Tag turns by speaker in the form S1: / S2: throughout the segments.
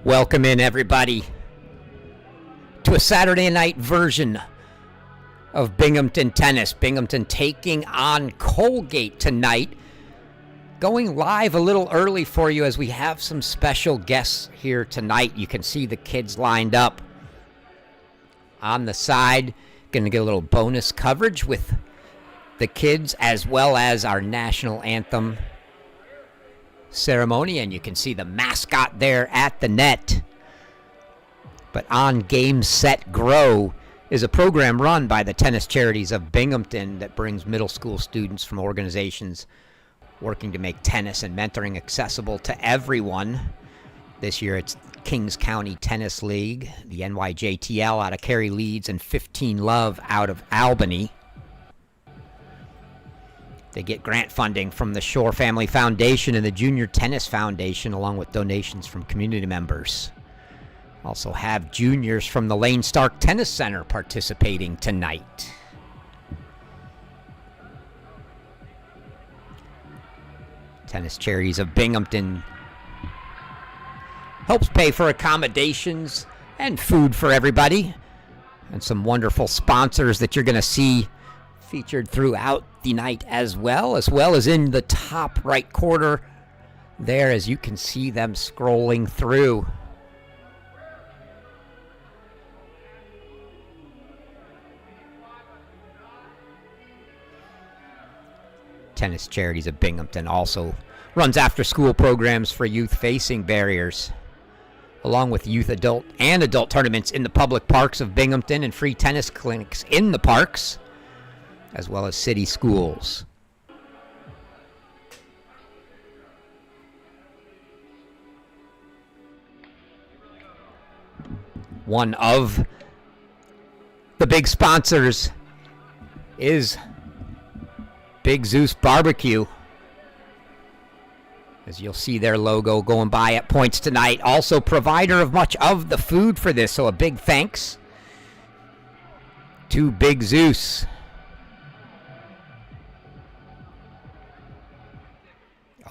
S1: Welcome in, everybody, to a Saturday night version of Binghamton Tennis. Binghamton taking on Colgate tonight. Going live a little early for you as we have some special guests here tonight. You can see the kids lined up on the side. Going to get a little bonus coverage with the kids as well as our national anthem ceremony, and you can see the mascot there at the net. But On Game Set Grow is a program run by the Tennis Charities of Binghamton that brings middle school students from organizations working to make tennis and mentoring accessible to everyone. This year it's Kings County Tennis League, the NYJTL out of Cary Leeds, and 15 Love out of Albany. They get grant funding from the Shore Family Foundation and the Junior Tennis Foundation, along with donations from community members. Also have juniors from the Lane Stark Tennis Center participating tonight. Tennis Charities of Binghamton helps pay for accommodations and food for everybody, and some wonderful sponsors that you're going to see featured throughout the night as well as in the top right corner there, as you can see them scrolling through. Tennis Charities of Binghamton also runs after-school programs for youth facing barriers, along with youth, adult, and adult tournaments in the public parks of Binghamton and free tennis clinics in the parks, as well as city schools. One of the big sponsors is Big Zeus Barbecue, as you'll see their logo going by at points tonight. Also provider of much of the food for this, so a big thanks to Big Zeus.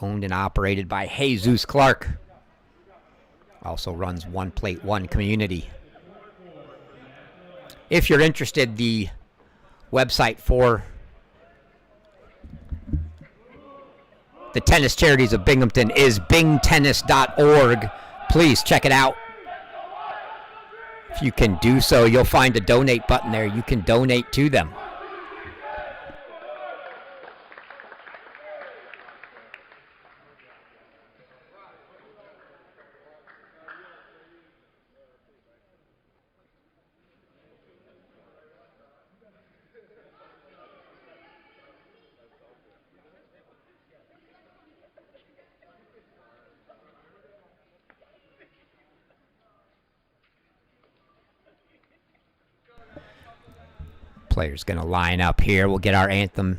S1: Owned and operated by Jesus Clark. Also runs One Plate One Community. If you're interested, the website for the Tennis Charities of Binghamton is bingtennis.org. Please check it out. If you can do so, you'll find a donate button there. You can donate to them. Players going to line up here. We'll get our anthem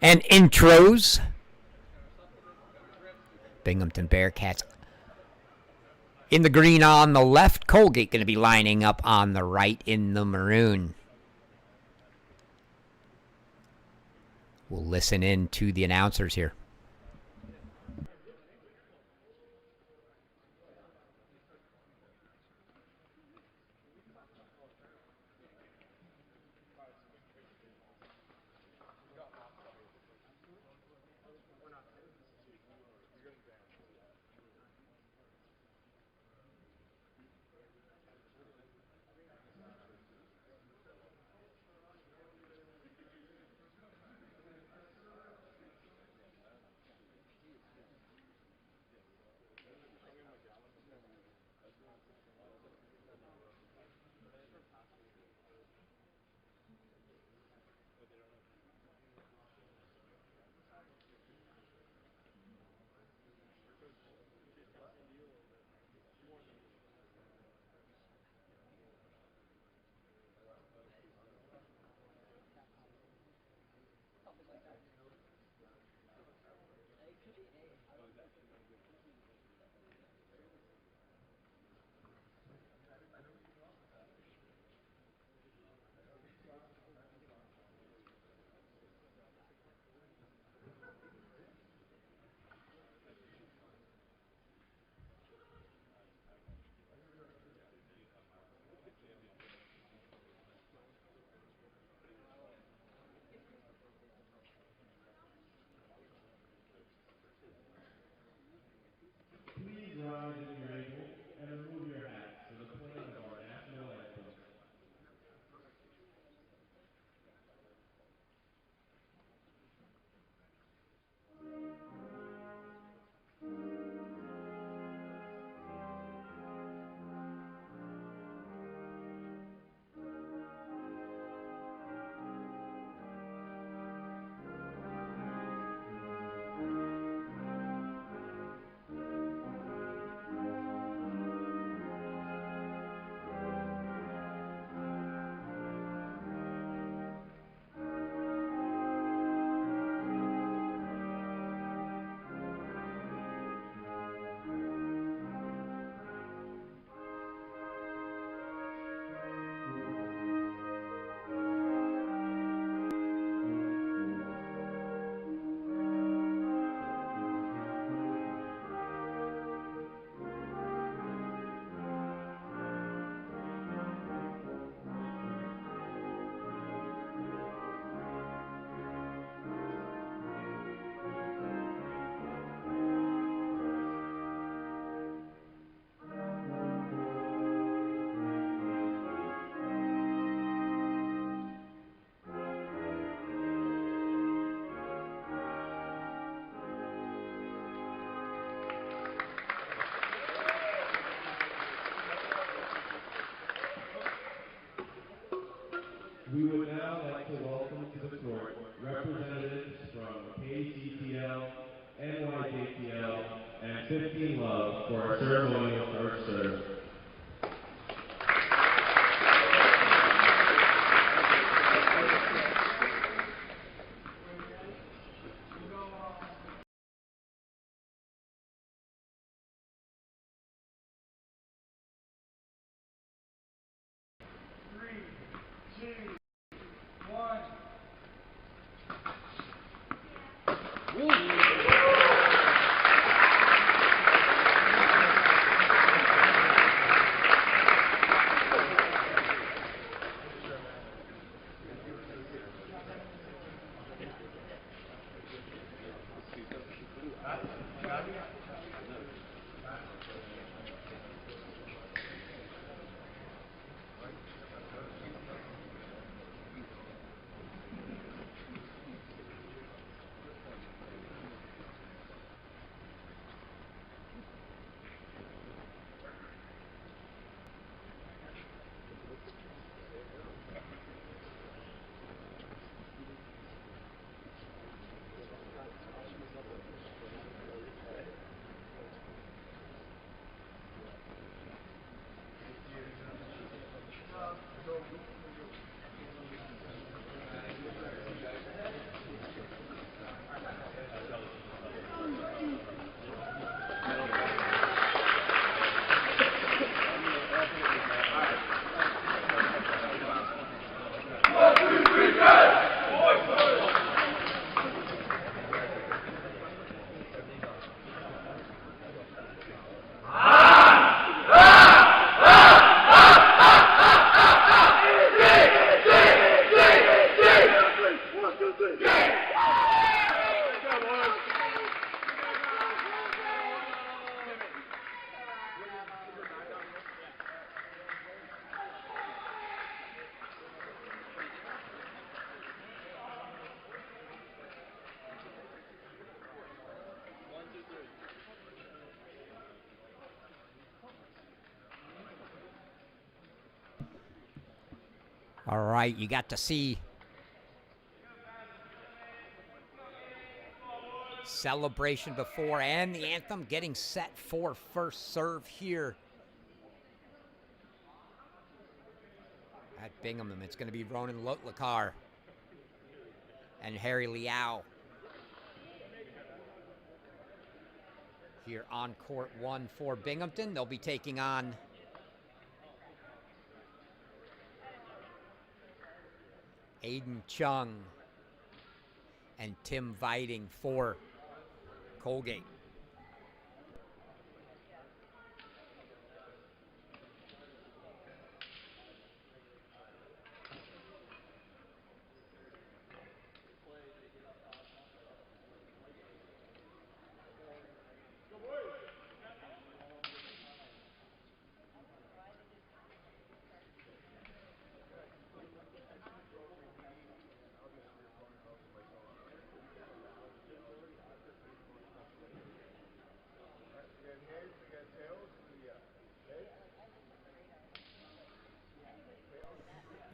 S1: and intros. Binghamton Bearcats in the green on the left. Colgate going to be lining up on the right in the maroon. We'll listen in to the announcers here.
S2: We would now like to welcome to the court representatives from KCPL, NYJPL, and 15 Love for our ceremonial first serve.
S1: All right, you got to see celebration before and the anthem getting set for first serve here at Binghamton. It's going to be Ronan Lotlakar and Harry Liao here on court one for Binghamton. They'll be taking on Aiden Chung and Tim Viting for Colgate.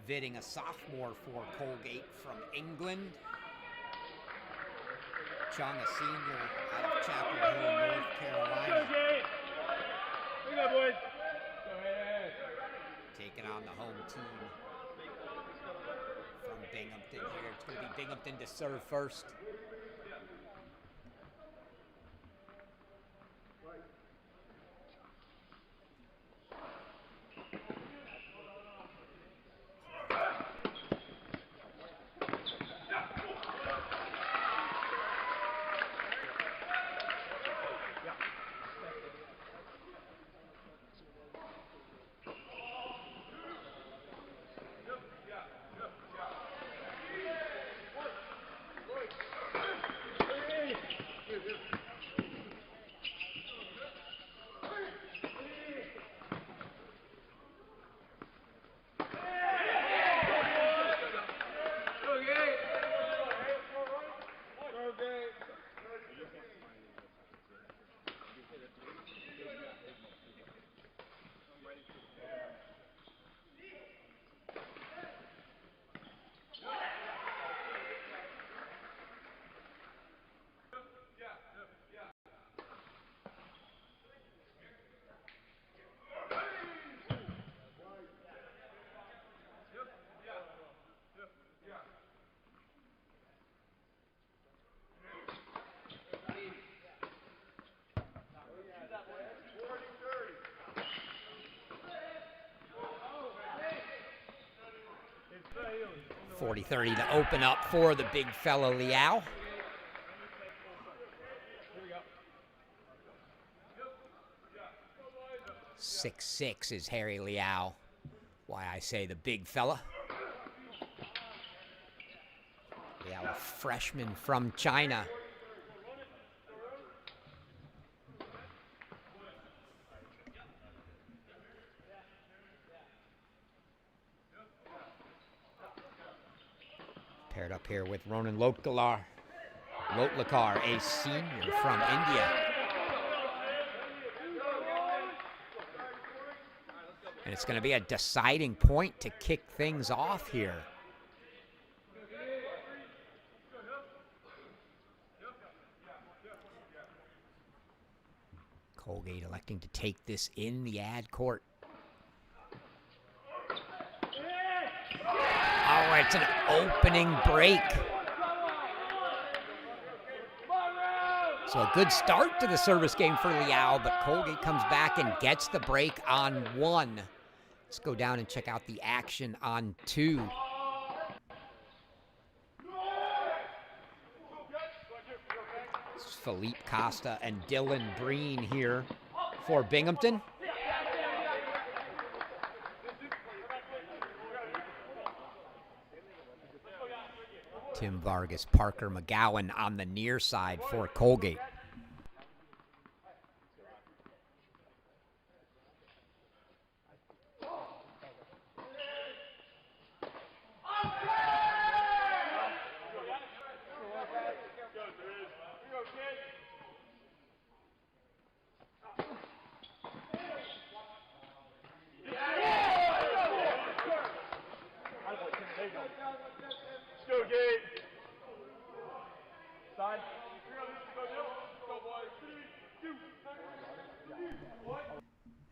S1: Vitting, a sophomore for Colgate from England. Chung, a senior out of Chapel Hill, North Carolina.
S3: Here you go, boys. Go ahead.
S1: Taking on the home team from Binghamton here. It's going to be Binghamton to serve first. 40-30 to open up for the big fella Liao. 6'6" is Harry Liao. Why I say the big fella. Liao, a freshman from China. Paired up here with Ronan Lotkar, a senior from India. And it's going to be a deciding point to kick things off here. Colgate electing to take this in the ad court. Oh, it's an opening break. So a good start to the service game for Liao, but Colgate comes back and gets the break on one. Let's go down and check out the action on two. This is Philippe Costa and Dylan Breen here for Binghamton. Tim Vargas, Parker McGowan on the near side for Colgate.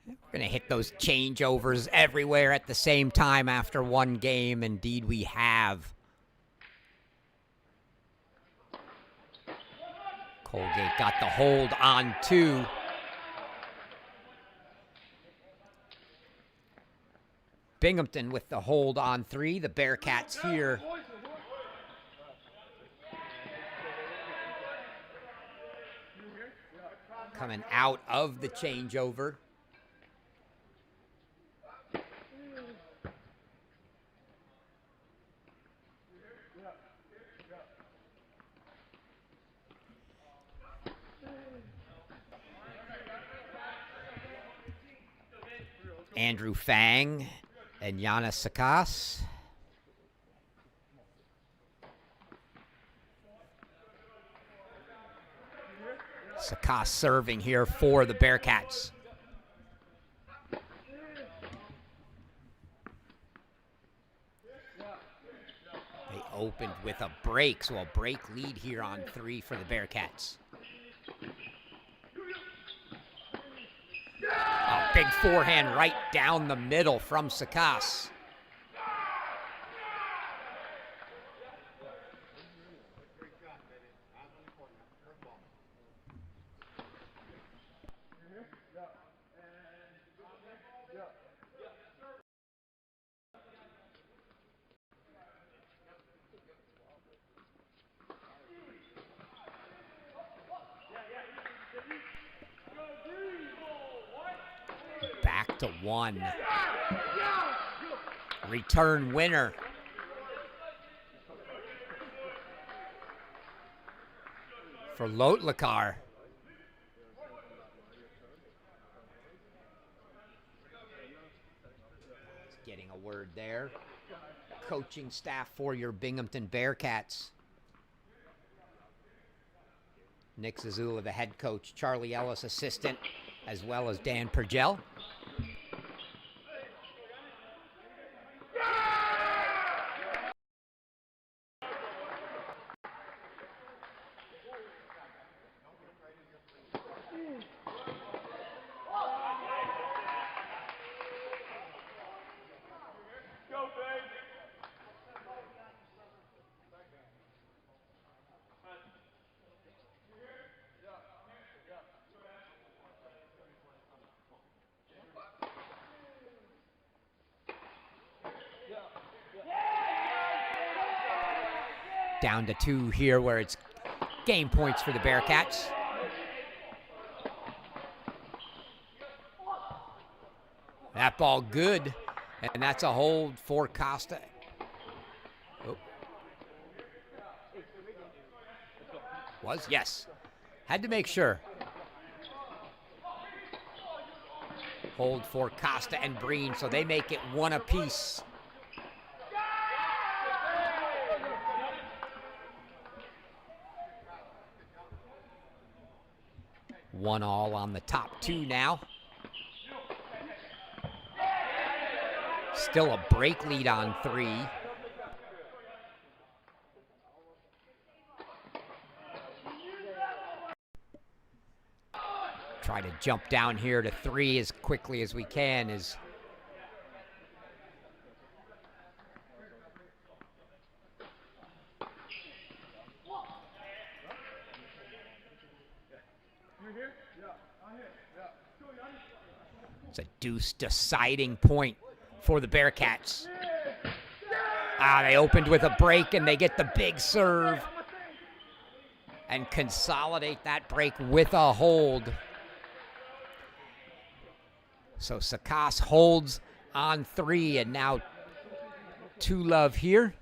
S1: We're going to hit those changeovers everywhere at the same time after one game. Indeed, we have. Colgate got the hold on two. Binghamton with the hold on three. The Bearcats here. Coming out of the changeover. Andrew Fang and Giannis Sakas. Sakas serving here for the Bearcats. They opened with a break, so a break lead here on three for the Bearcats. A big forehand right down the middle from Sakas. Back to one. Return winner. For Lotlakar. Getting a word there. Coaching staff for your Binghamton Bearcats. Nick Zazula, the head coach. Charlie Ellis, assistant, as well as Dan Pergel. Down to 2 here where it's game points for the Bearcats. That ball good, and that's a hold for Costa. Oh. Was? Yes. Had to make sure. Hold for Costa and Breen, so they make it 1 apiece. One all on the top 2 now. Still a break lead on 3. Try to jump down here to 3 as quickly as we can. It's a deuce deciding point for the Bearcats. They opened with a break and they get the big serve and consolidate that break with a hold. So Sakas holds on 3 and now 2 love here.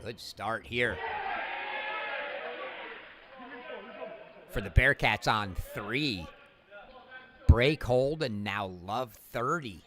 S1: Good start here for the Bearcats on 3. Break, hold, and now love 30.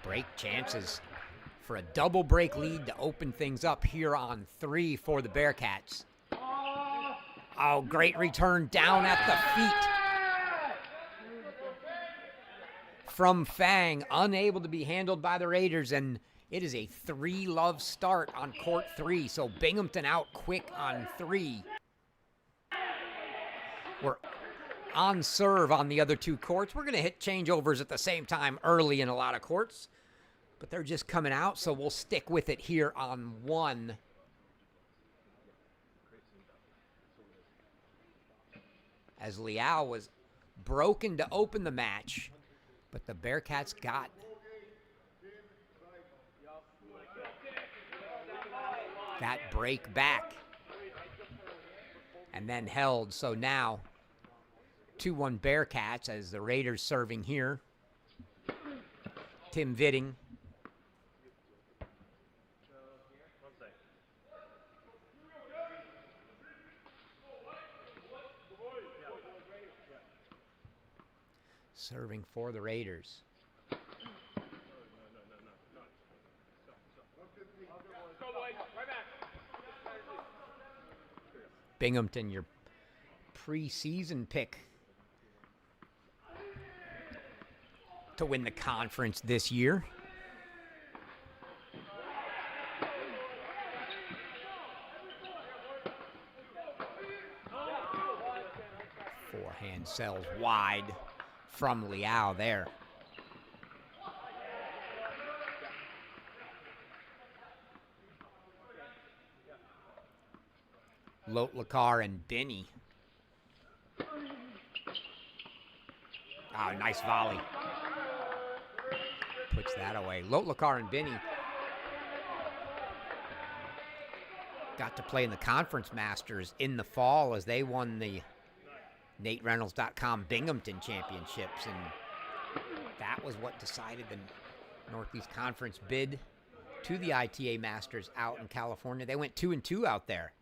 S1: Break chances for a double break lead to open things up here on 3 for the Bearcats. Oh, great return down at the feet from Fang, unable to be handled by the Raiders, and it is a 3-love start on court 3, so Binghamton out quick on 3. We're on serve on the other 2 courts. We're going to hit changeovers at the same time early in a lot of courts, but they're just coming out, so we'll stick with it here on 1. As Liao was broken to open the match, but the Bearcats got that break back and then held. So now 2-1 Bearcats as the Raiders serving here. Tim Vitting. Serving for the Raiders. Binghamton, your preseason pick to win the conference this year. Forehand sells wide from Liao there. Lotlakar and Binney. Oh, nice volley. Puts that away. Lotlakar and Binney got to play in the Conference Masters in the fall as they won the NateReynolds.com Binghamton Championships, and that was what decided the Northeast Conference bid to the ITA Masters out in California. They went 2-2 out there.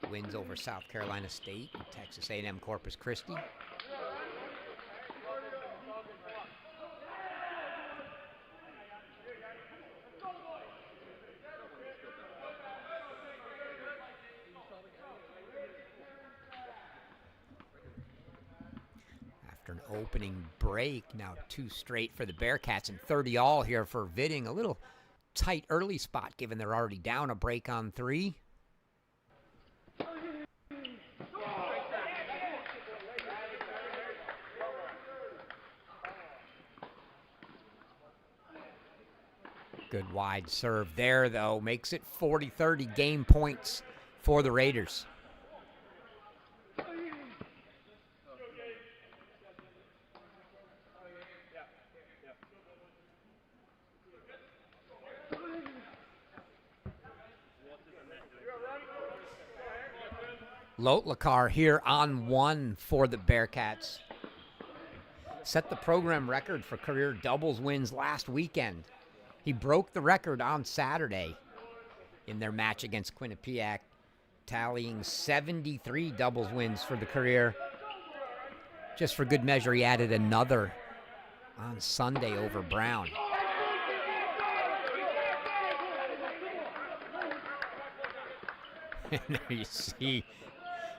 S1: Wins over South Carolina State and Texas A&M Corpus Christi. After an opening break, now 2 straight for the Bearcats and 30-all here for Vidding. A little tight early spot given they're already down a break on 3. Good wide serve there, though. Makes it 40-30 game points for the Raiders. Lotlakar here on 1 for the Bearcats. Set the program record for career doubles wins last weekend. He broke the record on Saturday in their match against Quinnipiac, tallying 73 doubles wins for the career. Just for good measure, he added another on Sunday over Brown. And there you see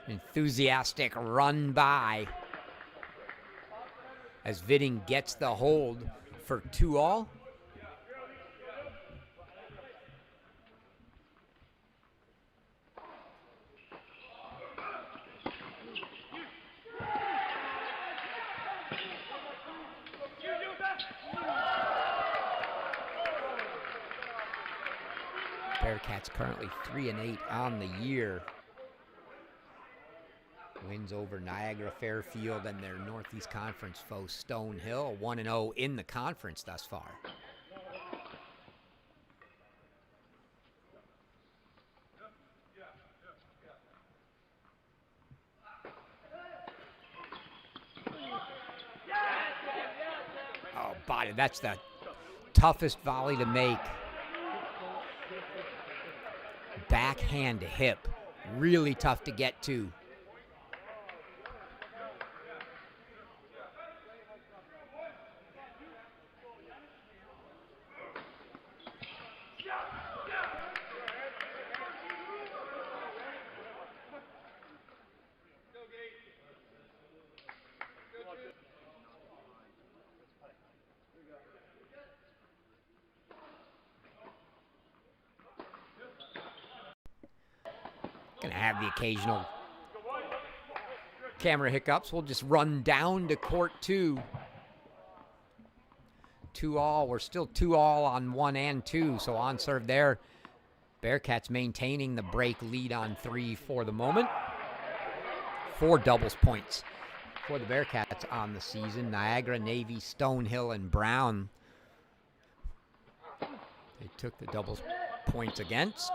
S1: enthusiastic run by as Vidding gets the hold for 2-all. Bearcats currently 3-8 on the year. Wins over Niagara Fairfield and their Northeast Conference foe Stonehill. 1-0 in the conference thus far. Oh, body, that's the toughest volley to make. Backhand to hip. Really tough to get to. Gonna have the occasional camera hiccups. We'll just run down to court 2. 2-all. We're still 2-all on 1 and 2, so on serve there. Bearcats maintaining the break lead on 3 for the moment. 4 doubles points for the Bearcats on the season. Niagara, Navy, Stonehill, and Brown. They took the doubles points against.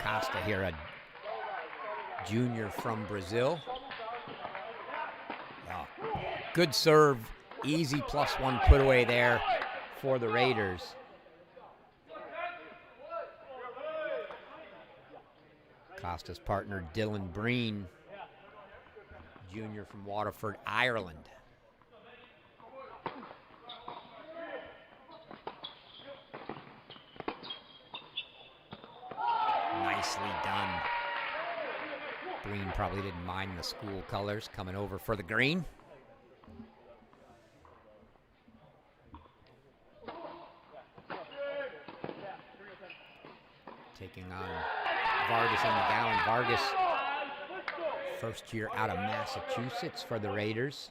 S1: Costa here, a junior from Brazil. Oh, good serve, easy +1 put away there for the Raiders. Costa's partner Dylan Breen, junior from Waterford, Ireland. Nicely done. Breen probably didn't mind the school colors coming over for the green. Taking on Vargas and McGowan. Vargas, first year out of Massachusetts for the Raiders.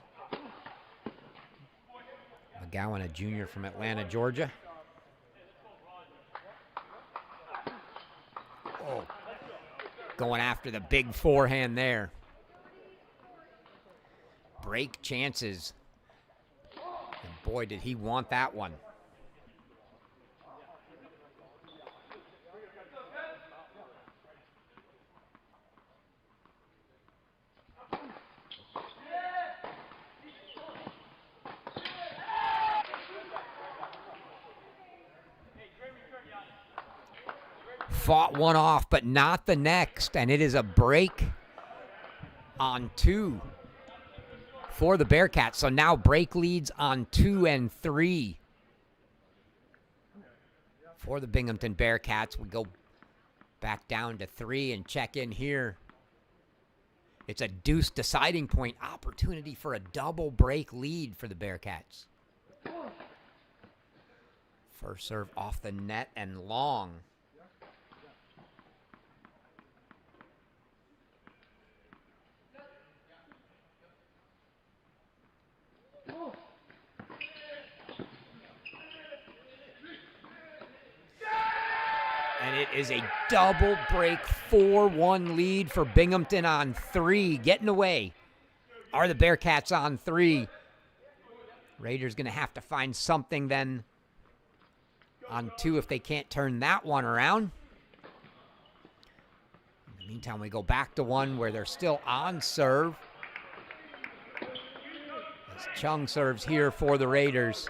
S1: McGowan, a junior from Atlanta, Georgia. Oh, going after the big forehand there. Break chances. And boy, did he want that one. Fought one off, but not the next, and it is a break on 2 for the Bearcats. So now break leads on 2 and 3 for the Binghamton Bearcats. We go back down to 3 and check in here. It's a deuce deciding point opportunity for a double break lead for the Bearcats. First serve off the net and long. And it is a double break 4-1 lead for Binghamton on 3. Getting away are the Bearcats on 3. Raiders going to have to find something then on 2 if they can't turn that one around. In the meantime, we go back to 1 where they're still on serve. As Chung serves here for the Raiders.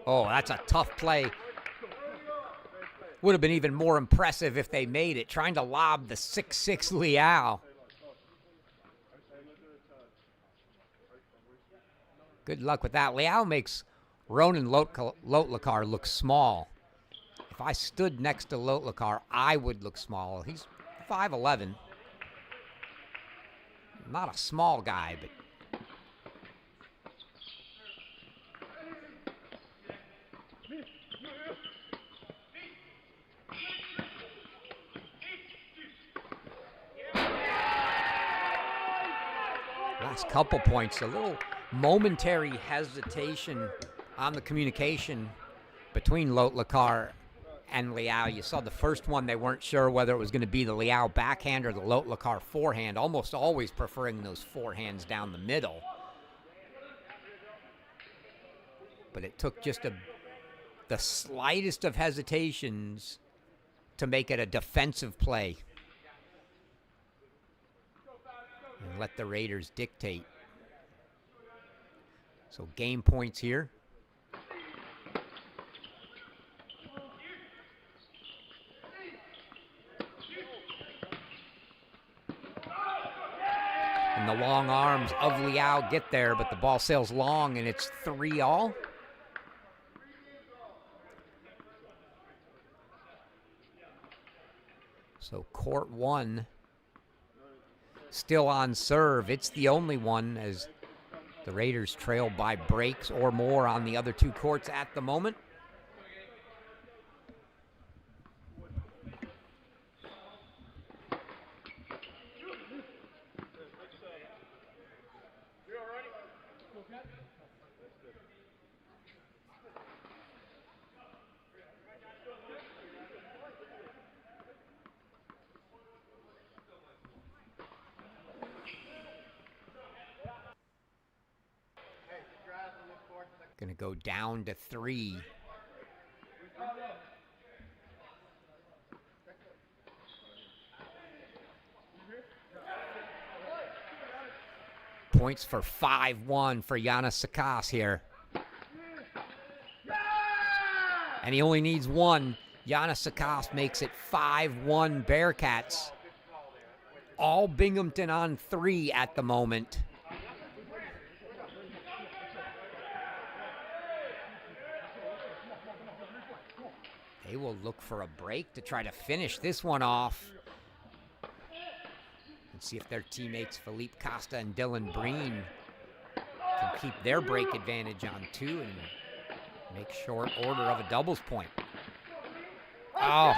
S1: Oh, that's a tough play. Would have been even more impressive if they made it. Trying to lob the 6'6" Liao. Good luck with that. Liao makes Ronan Lotlakar look small. If I stood next to Lotlakar, I would look small. He's 5'11". Not a small guy, but last couple points, a little momentary hesitation on the communication between Lotlakar and Liao. You saw the first one, they weren't sure whether it was going to be the Liao backhand or the Lotlakar forehand, almost always preferring those forehands down the middle. But it took just the slightest of hesitations to make it a defensive play. And let the Raiders dictate. So game points here. And the long arms of Liao get there, but the ball sails long, and it's 3-all. So court 1 still on serve. It's the only one, as the Raiders trail by breaks or more on the other 2 courts at the moment. Going to go down to 3. Points for 5-1 for Giannis Sakas here. And he only needs one. Giannis Sakas makes it 5-1 Bearcats. All Binghamton on 3 at the moment. They will look for a break to try to finish this one off. And see if their teammates Philippe Costa and Dylan Breen can keep their break advantage on 2 and make short order of a doubles point. Oh,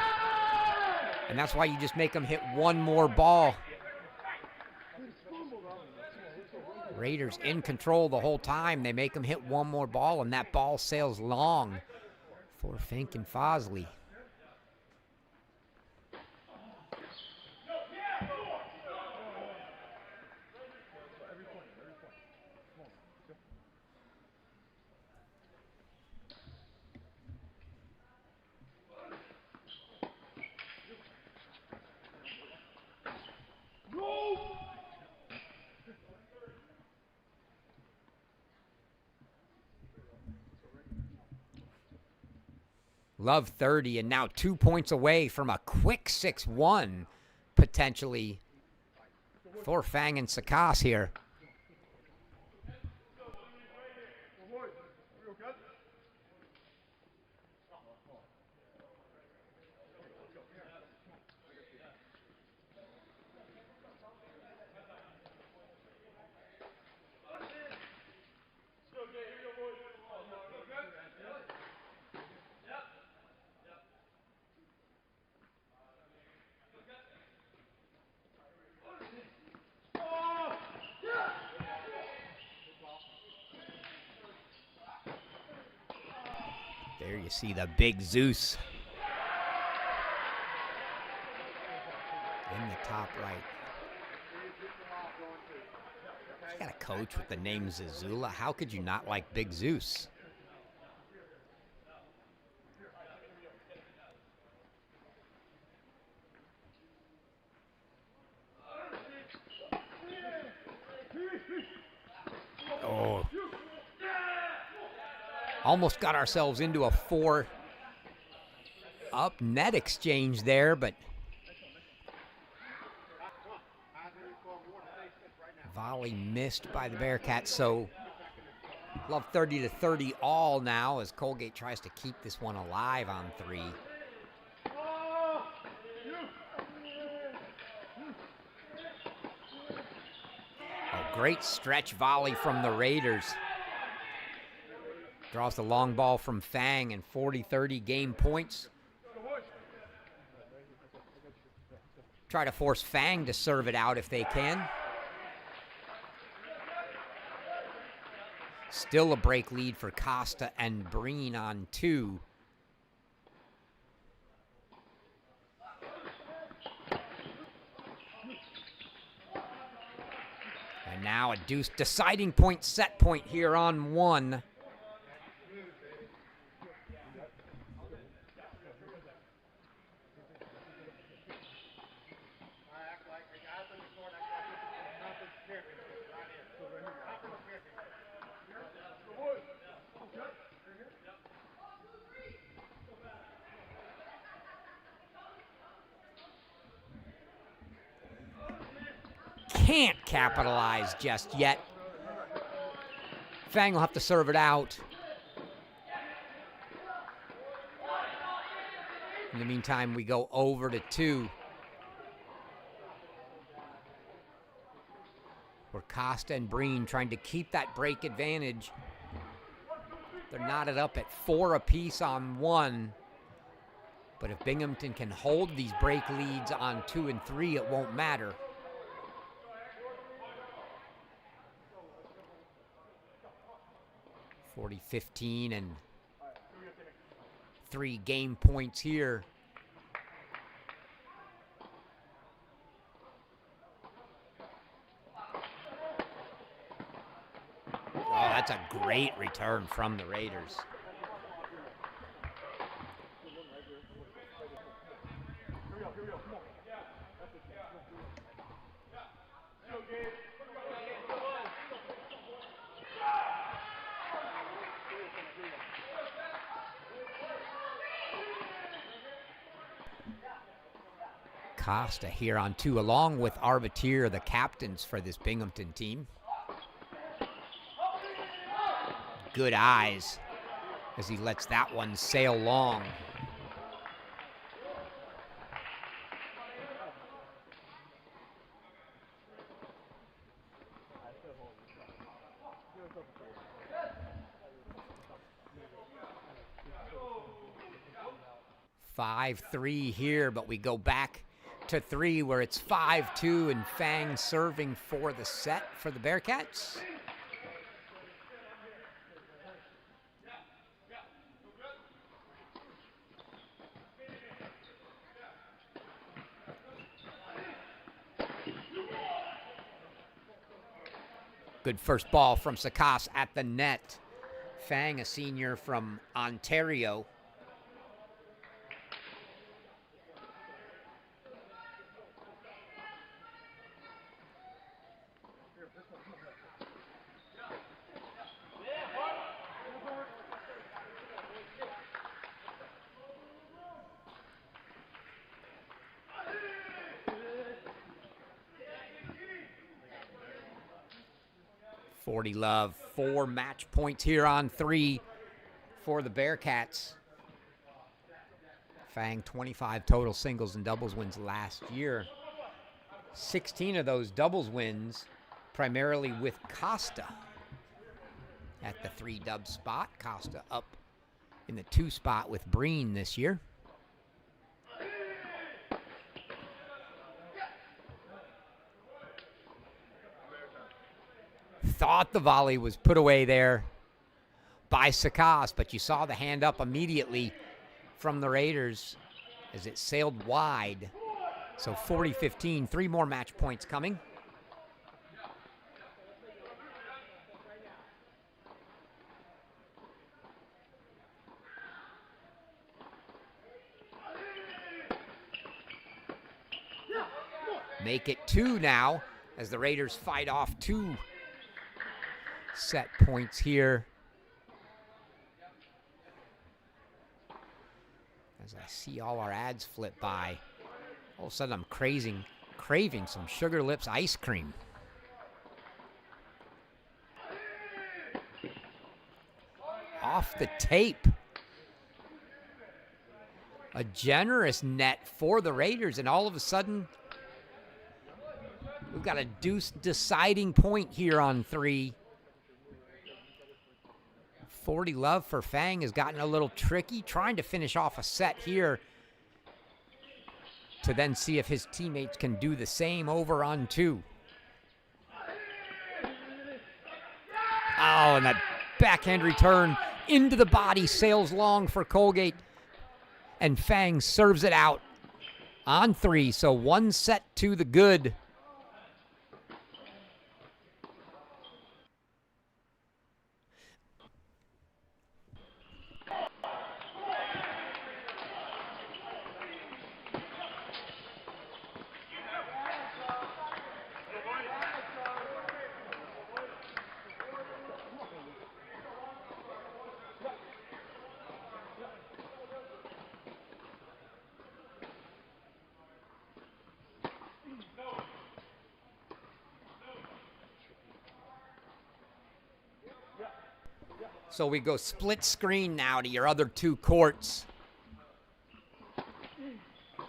S1: and that's why you just make them hit one more ball. Raiders in control the whole time. They make them hit one more ball, and that ball sails long for Fink and Fosley. Love 30, and now 2 points away from a quick 6-1, potentially, for Fang and Sakas here. There you see the big Zeus in the top right. You got a coach with the name Zazula. How could you not like Big Zeus? Oh. Almost got ourselves into a 4-up net exchange there, but volley missed by the Bearcats. So Love 30-30 all now as Colgate tries to keep this one alive on 3. A great stretch volley from the Raiders. Draws the long ball from Fang and 40-30 game points. Try to force Fang to serve it out if they can. Still a break lead for Costa and Breen on 2. And now a deuce deciding point, set point here on 1. Can't capitalize just yet. Fang will have to serve it out. In the meantime, we go over to 2. Where Costa and Breen trying to keep that break advantage. They're knotted up at 4 apiece on 1. But if Binghamton can hold these break leads on 2 and 3, it won't matter. 40-15 and 3 game points here. Oh, that's a great return from the Raiders. Costa here on 2, along with Arbatier, the captains for this Binghamton team. Good eyes as he lets that one sail long. Five, 3 here, but we go back to 3 where it's 5-2 and Fang serving for the set for the Bearcats. Good first ball from Sakas at the net. Fang, a senior from Ontario. Love, 4 match points here on 3 for the Bearcats. Fang, 25 total singles and doubles wins last year. 16 of those doubles wins primarily with Costa at the 3 dub spot. Costa up in the 2 spot with Breen this year. Thought the volley was put away there by Sakas, but you saw the hand up immediately from the Raiders as it sailed wide. So 40-15, 3 more match points coming. Make it 2 now as the Raiders fight off 2 set points here. As I see all our ads flip by, all of a sudden I'm craving some Sugar Lips ice cream. Off the tape. A generous net for the Raiders, and all of a sudden we've got a deuce deciding point here on 3. 40 love for Fang has gotten a little tricky, trying to finish off a set here to then see if his teammates can do the same over on 2. Oh, and that backhand return into the body sails long for Colgate, and Fang serves it out on 3, so 1 set to the good. So we go split screen now to your other 2 courts.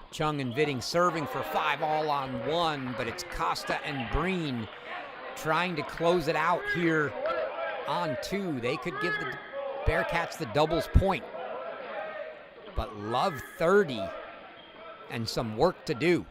S1: Chung and Vitting serving for 5 all on 1, but it's Costa and Breen trying to close it out here on 2. They could give the Bearcats the doubles point. But love 30 and some work to do.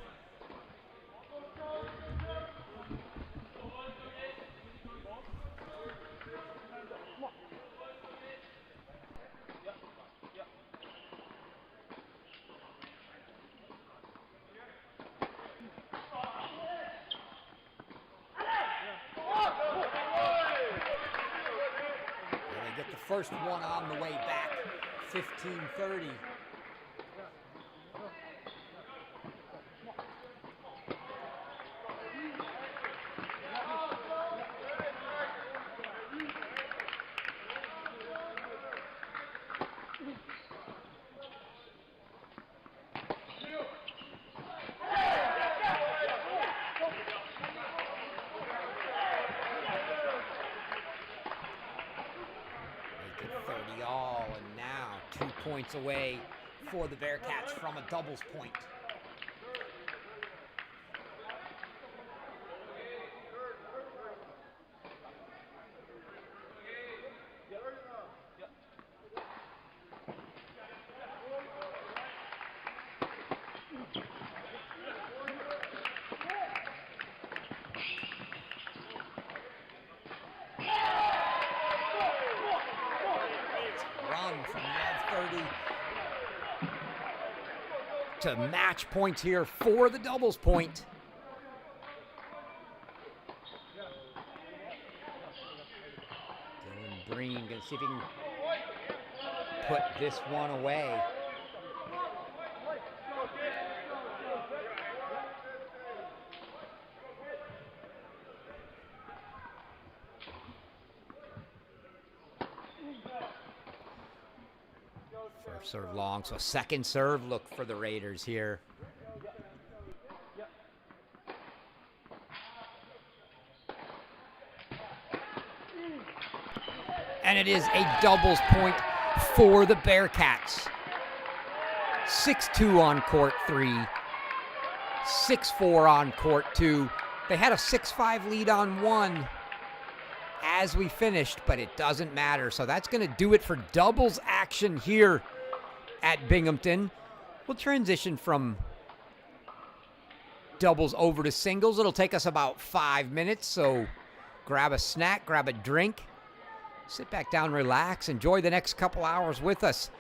S1: First one on the way back, 15-30. the all, and now 2 points away for the Bearcats from a doubles point. Run from Love 30 to match points here for the doubles point. Dylan Breen gonna see if he can put this one away. First serve long, so second serve look for the Raiders here. And it is a doubles point for the Bearcats. 6-2 on court 3, 6-4 on court 2. They had a 6-5 lead on 1 as we finished, but it doesn't matter. So that's going to do it for doubles action here at Binghamton. We'll transition from doubles over to singles. It'll take us about 5 minutes, so grab a snack, grab a drink, sit back down, relax, enjoy the next couple hours with us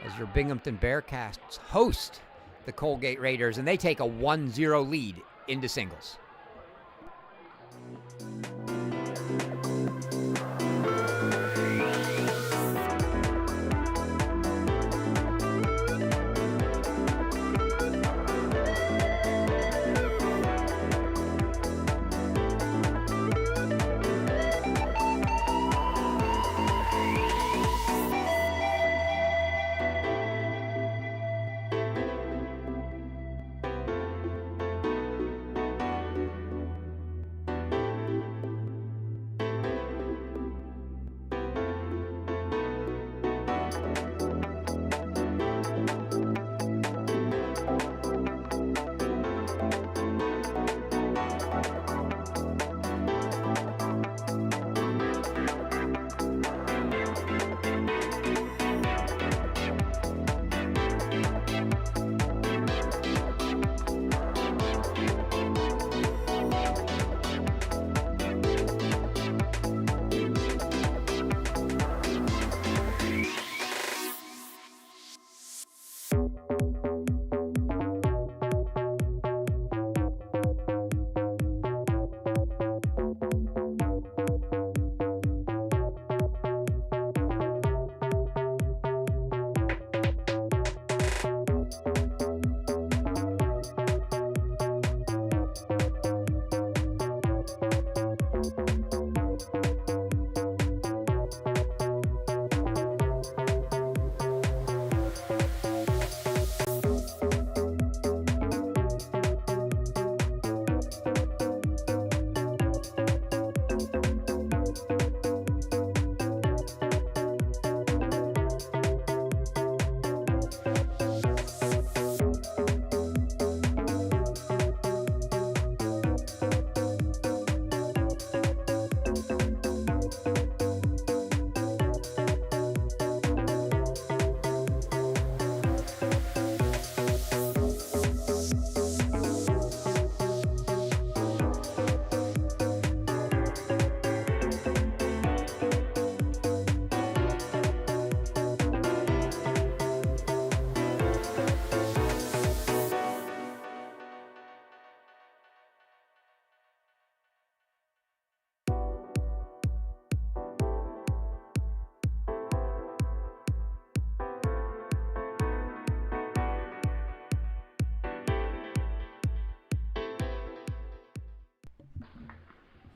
S1: as your Binghamton Bearcats host the Colgate Raiders, and they take a 1-0 lead into singles.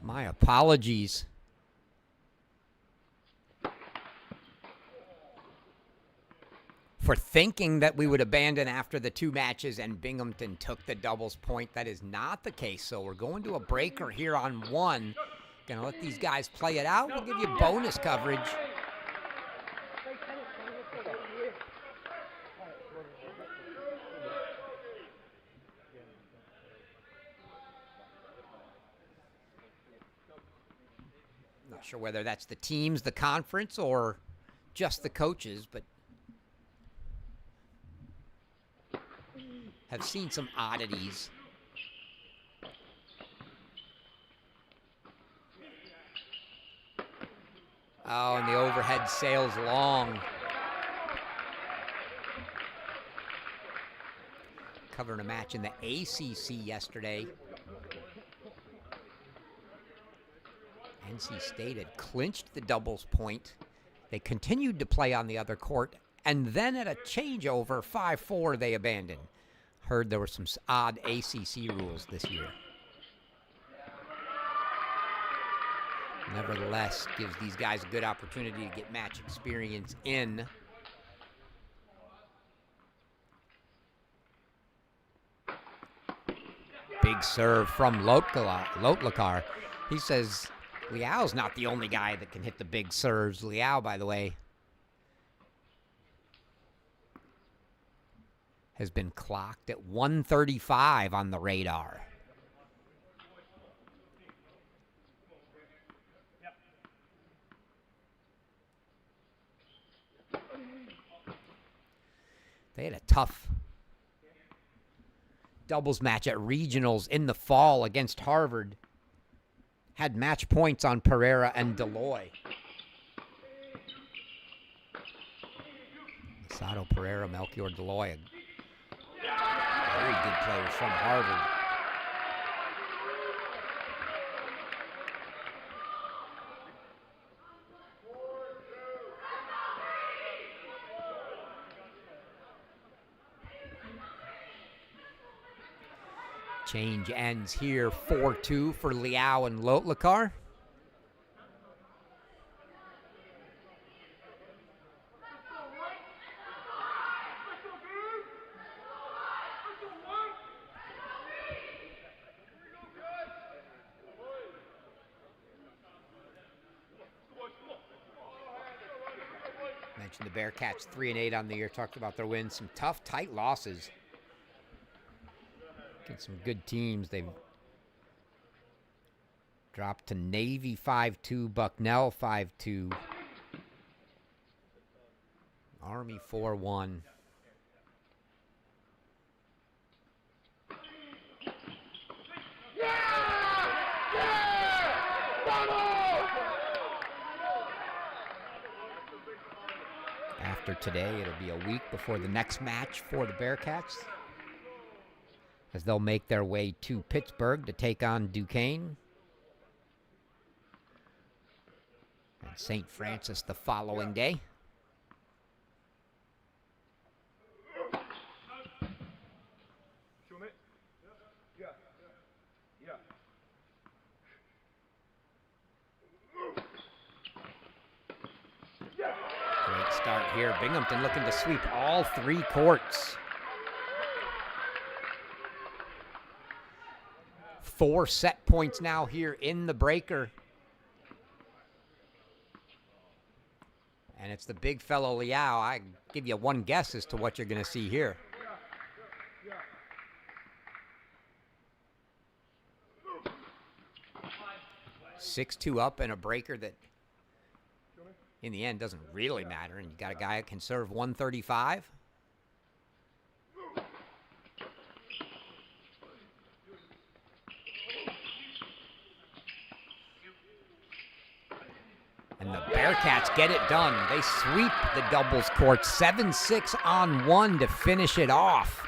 S1: My apologies. For thinking that we would abandon after the 2 matches and Binghamton took the doubles point. That is not the case. So we're going to a breaker here on 1. Gonna let these guys play it out. We'll give you bonus coverage sure whether that's the teams, the conference, or just the coaches, but have seen some oddities. Oh, and the overhead sails long. Covering a match in the ACC yesterday. NC State had clinched the doubles point. They continued to play on the other court, and then at a changeover, 5-4, they abandoned. Heard there were some odd ACC rules this year. Nevertheless, gives these guys a good opportunity to get match experience in. Big serve from Lotlakar. He says Liao's not the only guy that can hit the big serves. Liao, by the way, has been clocked at 135 on the radar. They had a tough doubles match at regionals in the fall against Harvard. Had match points on Pereira and Deloy. Sato Pereira, Melchior Deloy, very good players from Harvard. Change ends here, 4-2 for Liao and Lotlakar. Mentioned the Bearcats 3-8 on the year, talked about their wins, some tough, tight losses. Some good teams. They've dropped to Navy 5-2, Bucknell 5-2, Army 4-1. After today, it'll be a week before the next match for the Bearcats, as they'll make their way to Pittsburgh to take on Duquesne. And St. Francis the following day. Great start here. Binghamton looking to sweep all three courts. 4 set points now here in the breaker. And it's the big fellow Liao. I give you one guess as to what you're going to see here. – 6-2 up in a breaker that in the end doesn't really matter. And you got a guy that can serve 135. And the Bearcats get it done. They sweep the doubles court, 7-6 on 1 to finish it off.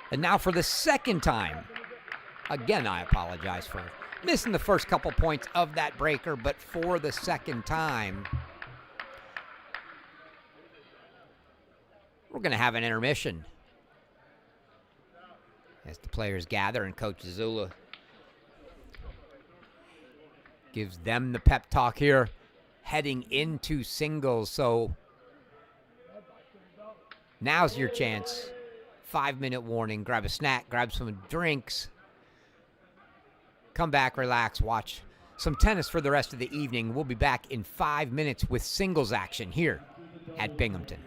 S1: And now for the second time, again, I apologize for missing the first couple points of that breaker, but for the second time, we're going to have an intermission as the players gather and Coach Zula gives them the pep talk here heading into singles. So now's your chance. 5-minute warning. Grab a snack, grab some drinks. Come back, relax, watch some tennis for the rest of the evening. We'll be back in 5 minutes with singles action here at Binghamton.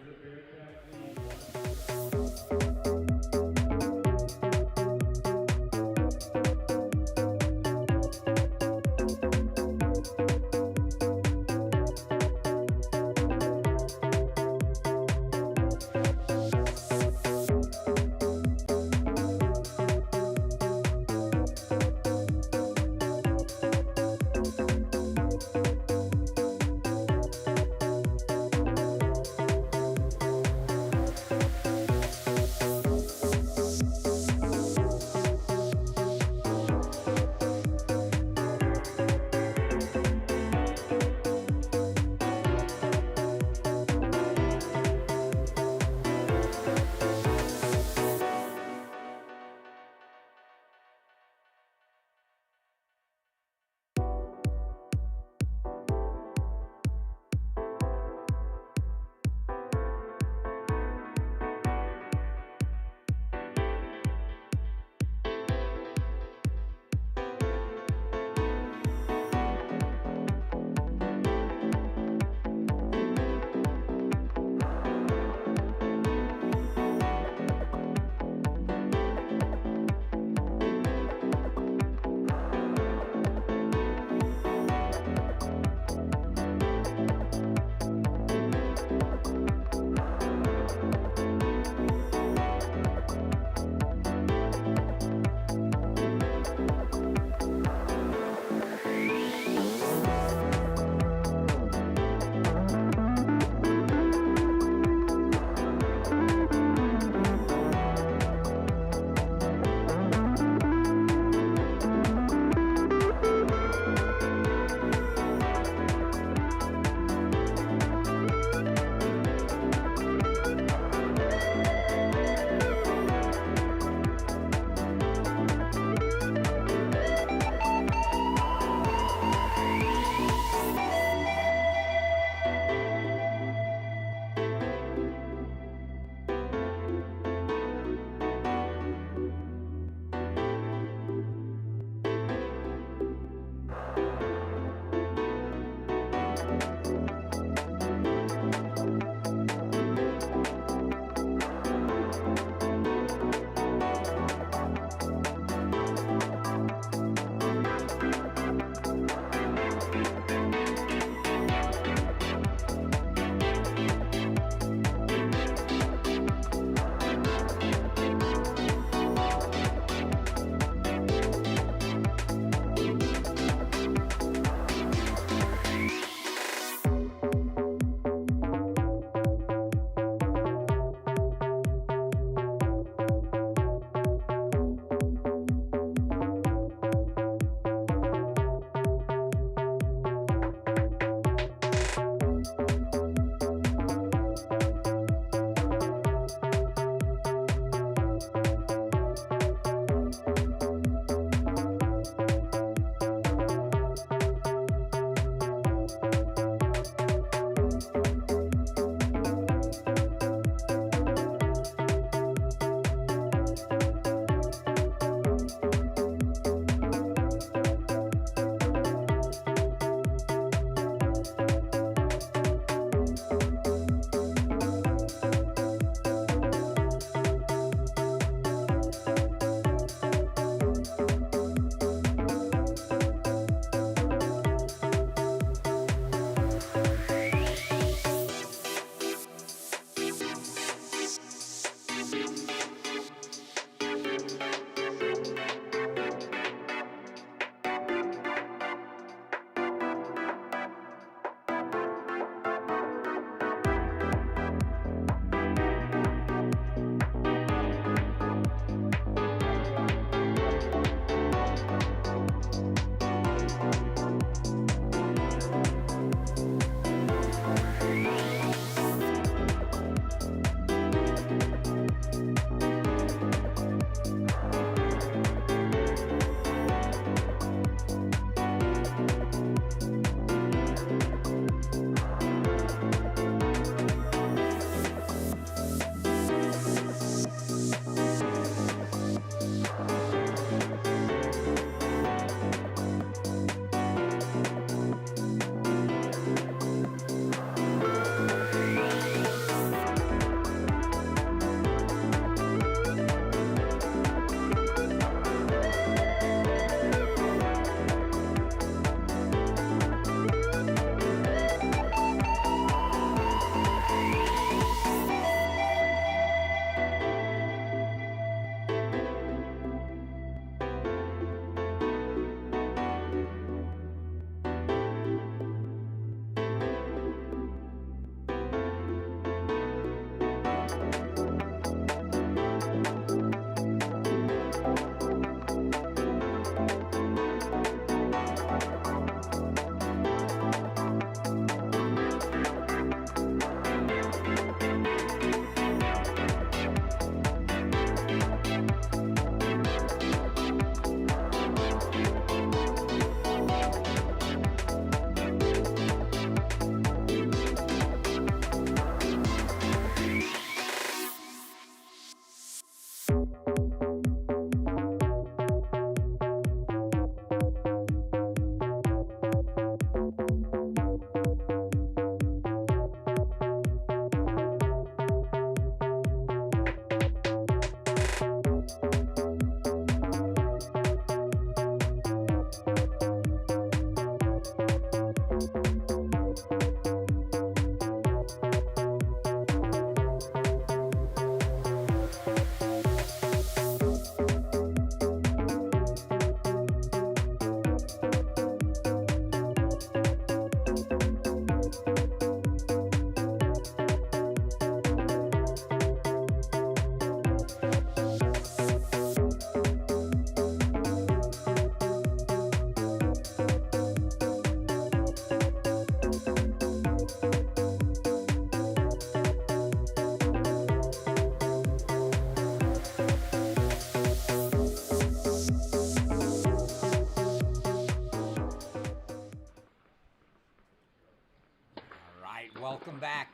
S1: welcome back.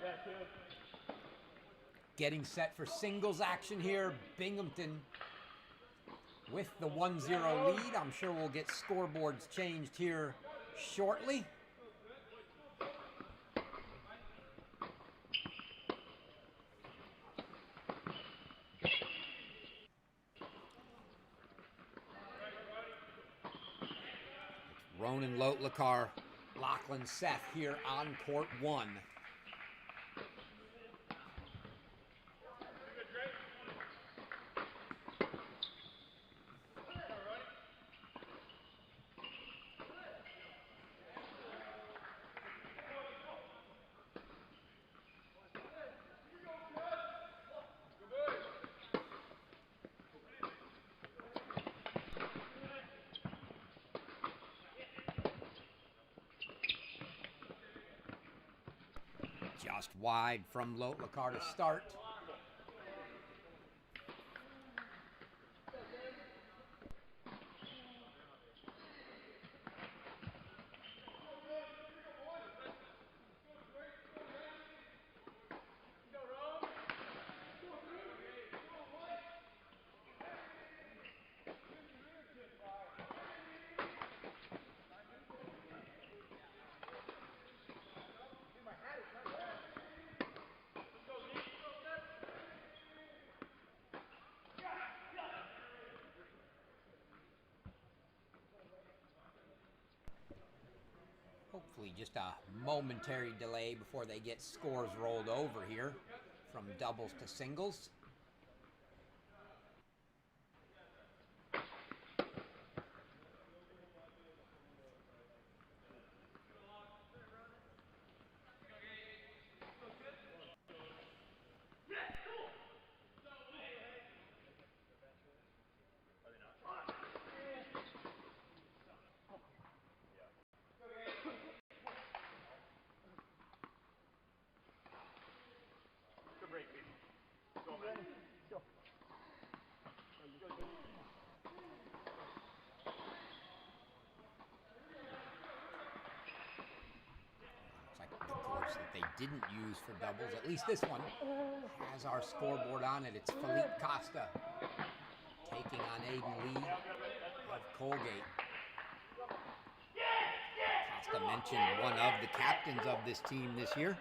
S3: Yeah, two.
S1: Getting set for singles action here. Binghamton with the 1-0 lead. I'm sure we'll get scoreboards changed here shortly. Ronan Lotlakar, Lachlan Seth here on court 1. Just wide from Lotlakar to start. Hopefully just a momentary delay before they get scores rolled over here from doubles to singles. That they didn't use for doubles. At least this one has our scoreboard on it. It's Philippe Costa taking on Aiden Lee of Colgate. Costa mentioned one of the captains of this team this year.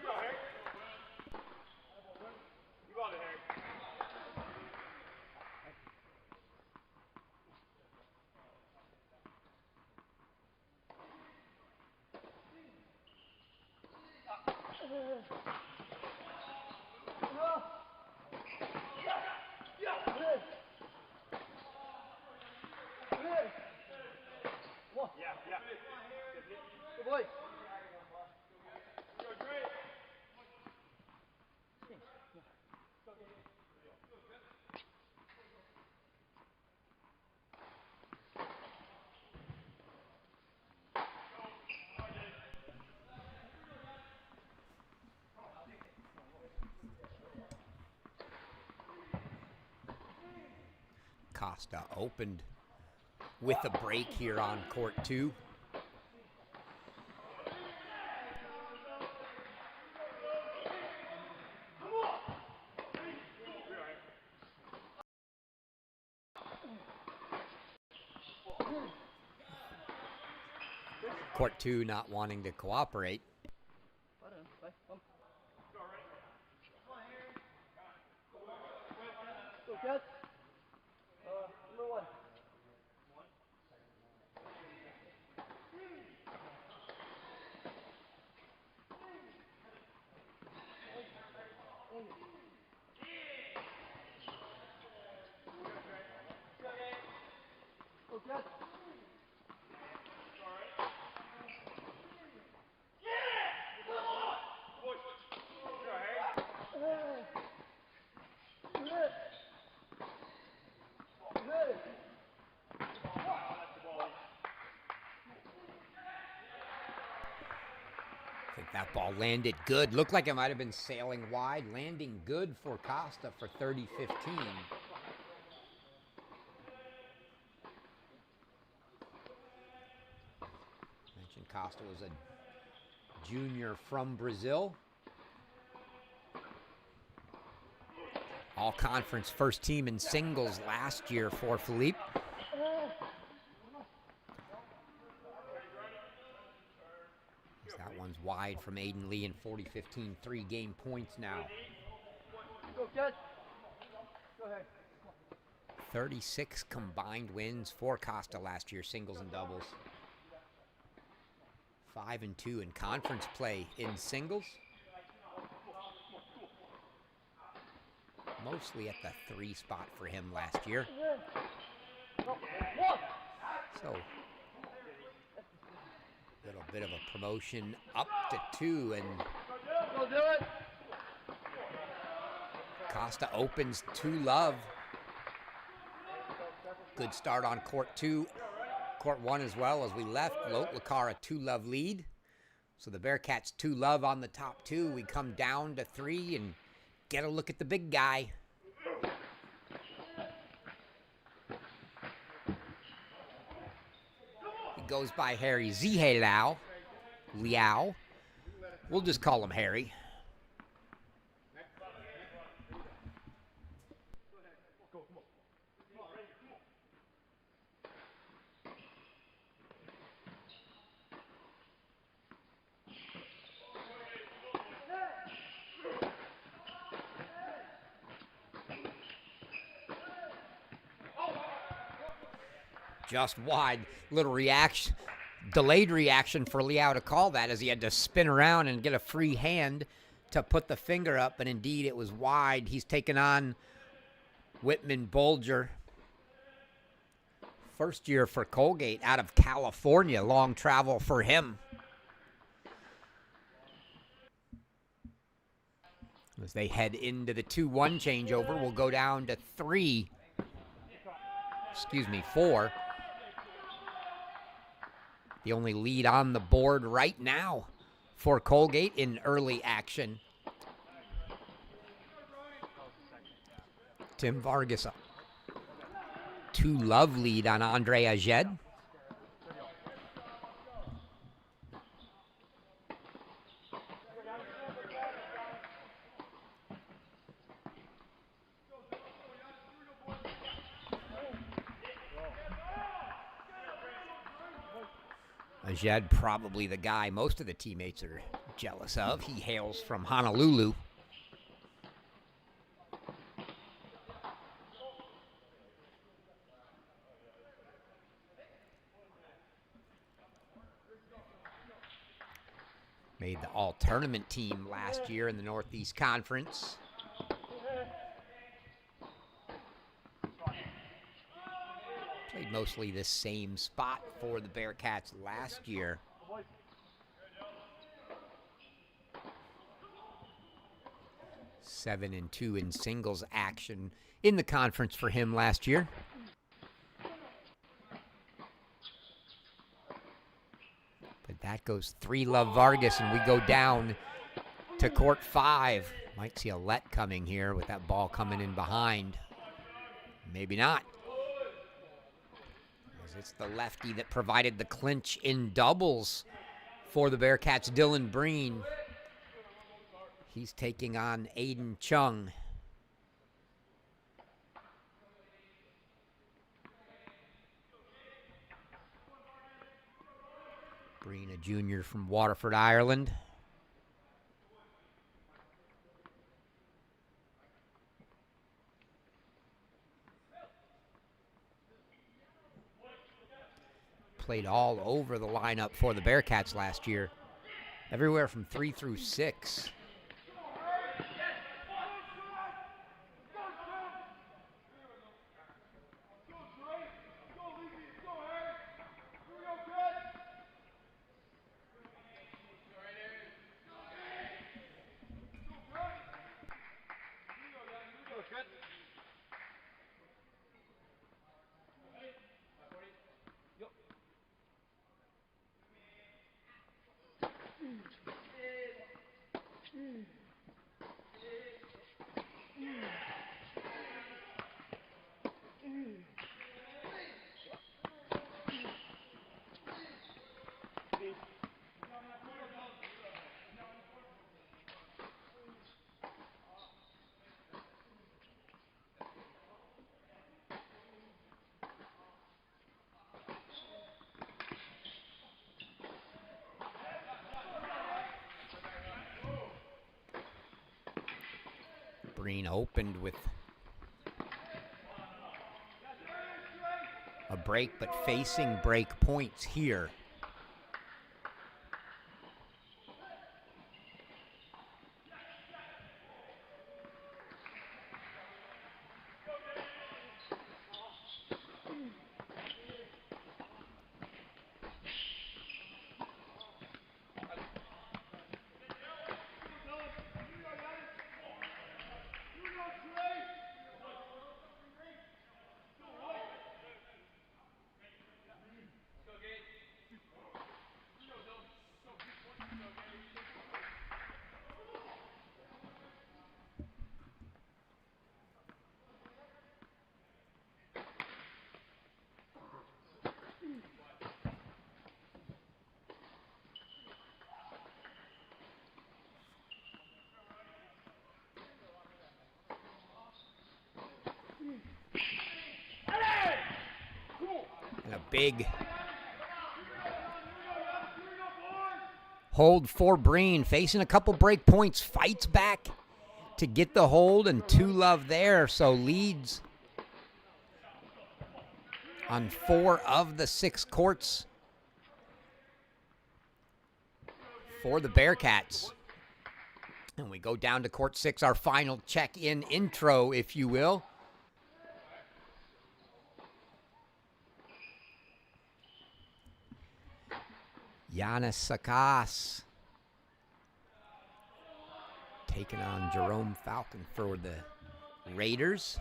S1: Costa opened with a break here on court 2. Court 2 not wanting to cooperate. I think that ball landed good. Looked like it might have been sailing wide. Landing good for Costa for 30-15. Mentioned Costa was a junior from Brazil. All-conference first team in singles last year for Philippe. That one's wide from Aiden Lee in 40-15, 3 game points now.
S3: Go, Ted. Go ahead.
S1: 36 combined wins for Costa last year, singles and doubles. 5-2 in conference play in singles. Mostly at the 3 spot for him last year. So, a little bit of a promotion up to 2, and
S3: Go do it.
S1: Costa opens 2-love. Good start on court 2. Court 1 as well. As we left, Lotlakar a 2-love lead. So the Bearcats 2-love on the top 2. We come down to 3 and get a look at the big guy. He goes by Harry Zihelao. Liao. We'll just call him Harry. Just wide. Little reaction, delayed reaction for Liao to call that, as he had to spin around and get a free hand to put the finger up, but indeed it was wide. He's taken on Whitman Bolger. First year for Colgate out of California. Long travel for him. As they head into the 2-1 changeover, we'll go down to 4. The only lead on the board right now for Colgate in early action. Tim Vargas, 2-love lead on Andre Ajed. Ajed, probably the guy most of the teammates are jealous of. He hails from Honolulu. Made the all-tournament team last year in the Northeast Conference. Played mostly the same spot for the Bearcats last year. Seven and 2 in singles action in the conference for him last year. But that goes 3-love Vargas, and we go down to court 5. Might see a let coming here with that ball coming in behind. Maybe not. As it's the lefty that provided the clinch in doubles for the Bearcats, Dylan Breen. He's taking on Aiden Chung. Breen, a junior from Waterford, Ireland. Played all over the lineup for the Bearcats last year. Everywhere from 3 through 6. Breen opened with a break, but facing break points here. And a big hold for Breen, facing a couple break points, fights back to get the hold, and 2-love there, so leads on 4 of the 6 courts for the Bearcats. And we go down to court 6, our final check-in intro, if you will. Giannis Sakas taking on Jerome Falcon for the Raiders.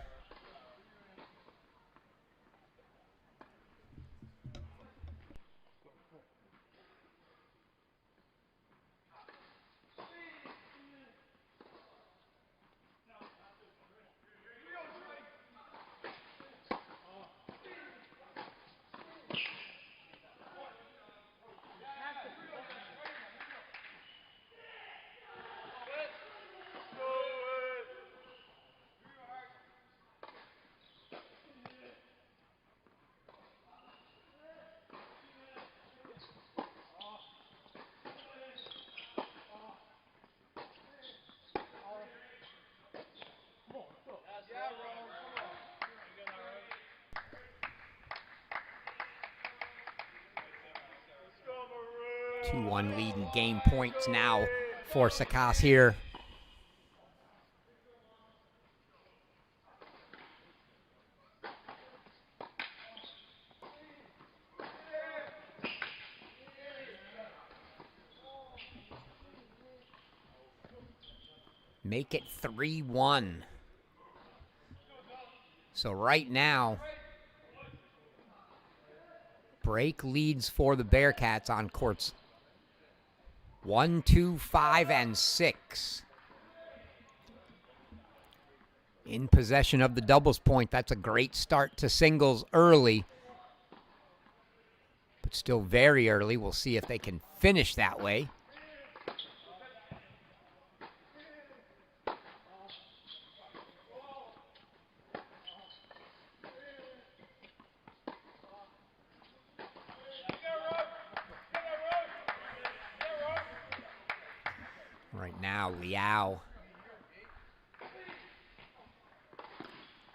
S3: Let's go,
S1: 2-1 lead in game points now for Sakas here. Make it 3-1. So right now, break leads for the Bearcats on courts 1, 2, 5, and 6. In possession of the doubles point. That's a great start to singles early, but still very early. We'll see if they can finish that way. Right now, Liao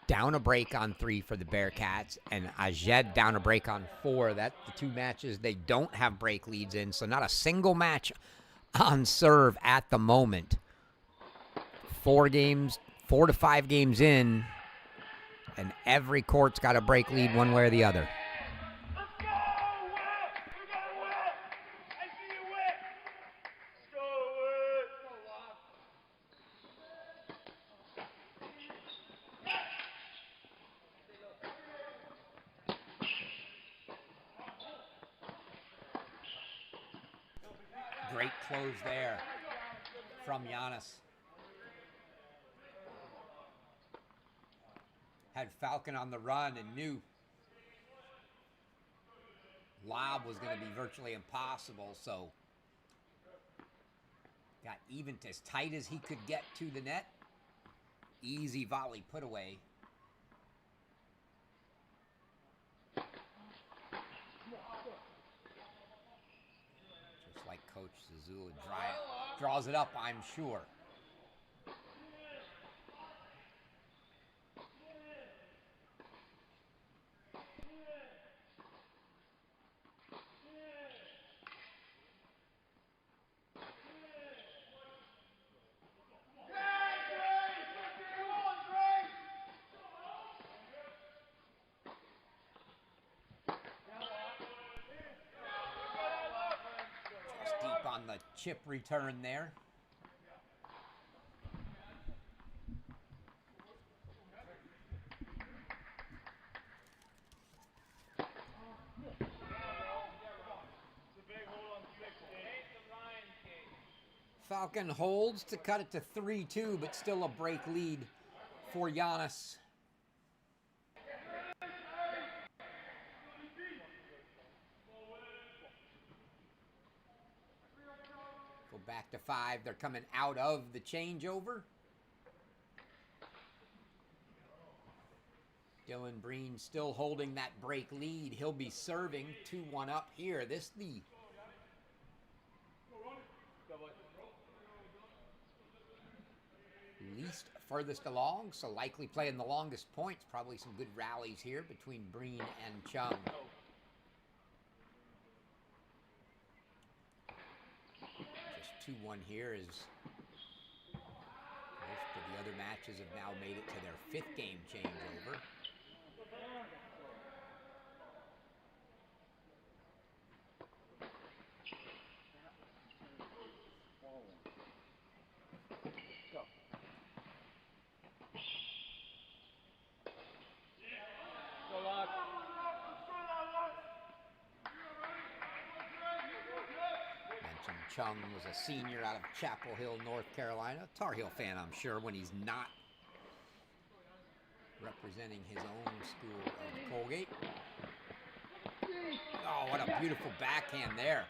S1: down a break on 3 for the Bearcats, and Ajed down a break on 4. That's the 2 matches they don't have break leads in, so not a single match on serve at the moment. 4 to 5 games in, and every court's got a break lead one way or the other.
S3: go, Whit! You got it, Whit! I see you, Whit! Let's go, Whit!
S1: Great close there from Giannis. Had Falcon on the run and knew lob was going to be virtually impossible, so got even as tight as he could get to the net. Easy volley put away. Just like Coach Zazula draws it up, I'm sure. the chip return there. Falcon holds to cut it to 3-2, but still a break lead for Giannis. Go back to 5. They're coming out of the changeover. Dylan Breen still holding that break lead. He'll be serving 2-1 up here. This the least furthest along, so likely playing the longest points. Probably some good rallies here between Breen and Chung. Just 2-1 here as most of the other matches have now made it to their 5th game changeover. Chung was a senior out of Chapel Hill, North Carolina. Tar Heel fan, I'm sure, when he's not representing his own school of Colgate. Oh, what a beautiful backhand there.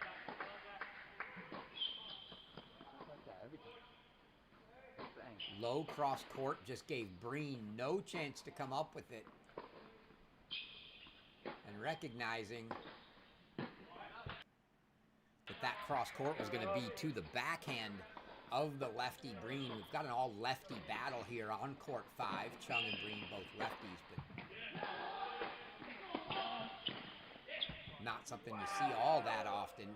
S1: Low cross court just gave Breen no chance to come up with it. And recognizing that cross court was going to be to the backhand of the lefty Breen. We've got an all lefty battle here on court 5. Chung and Breen both lefties, but not something you see all that often.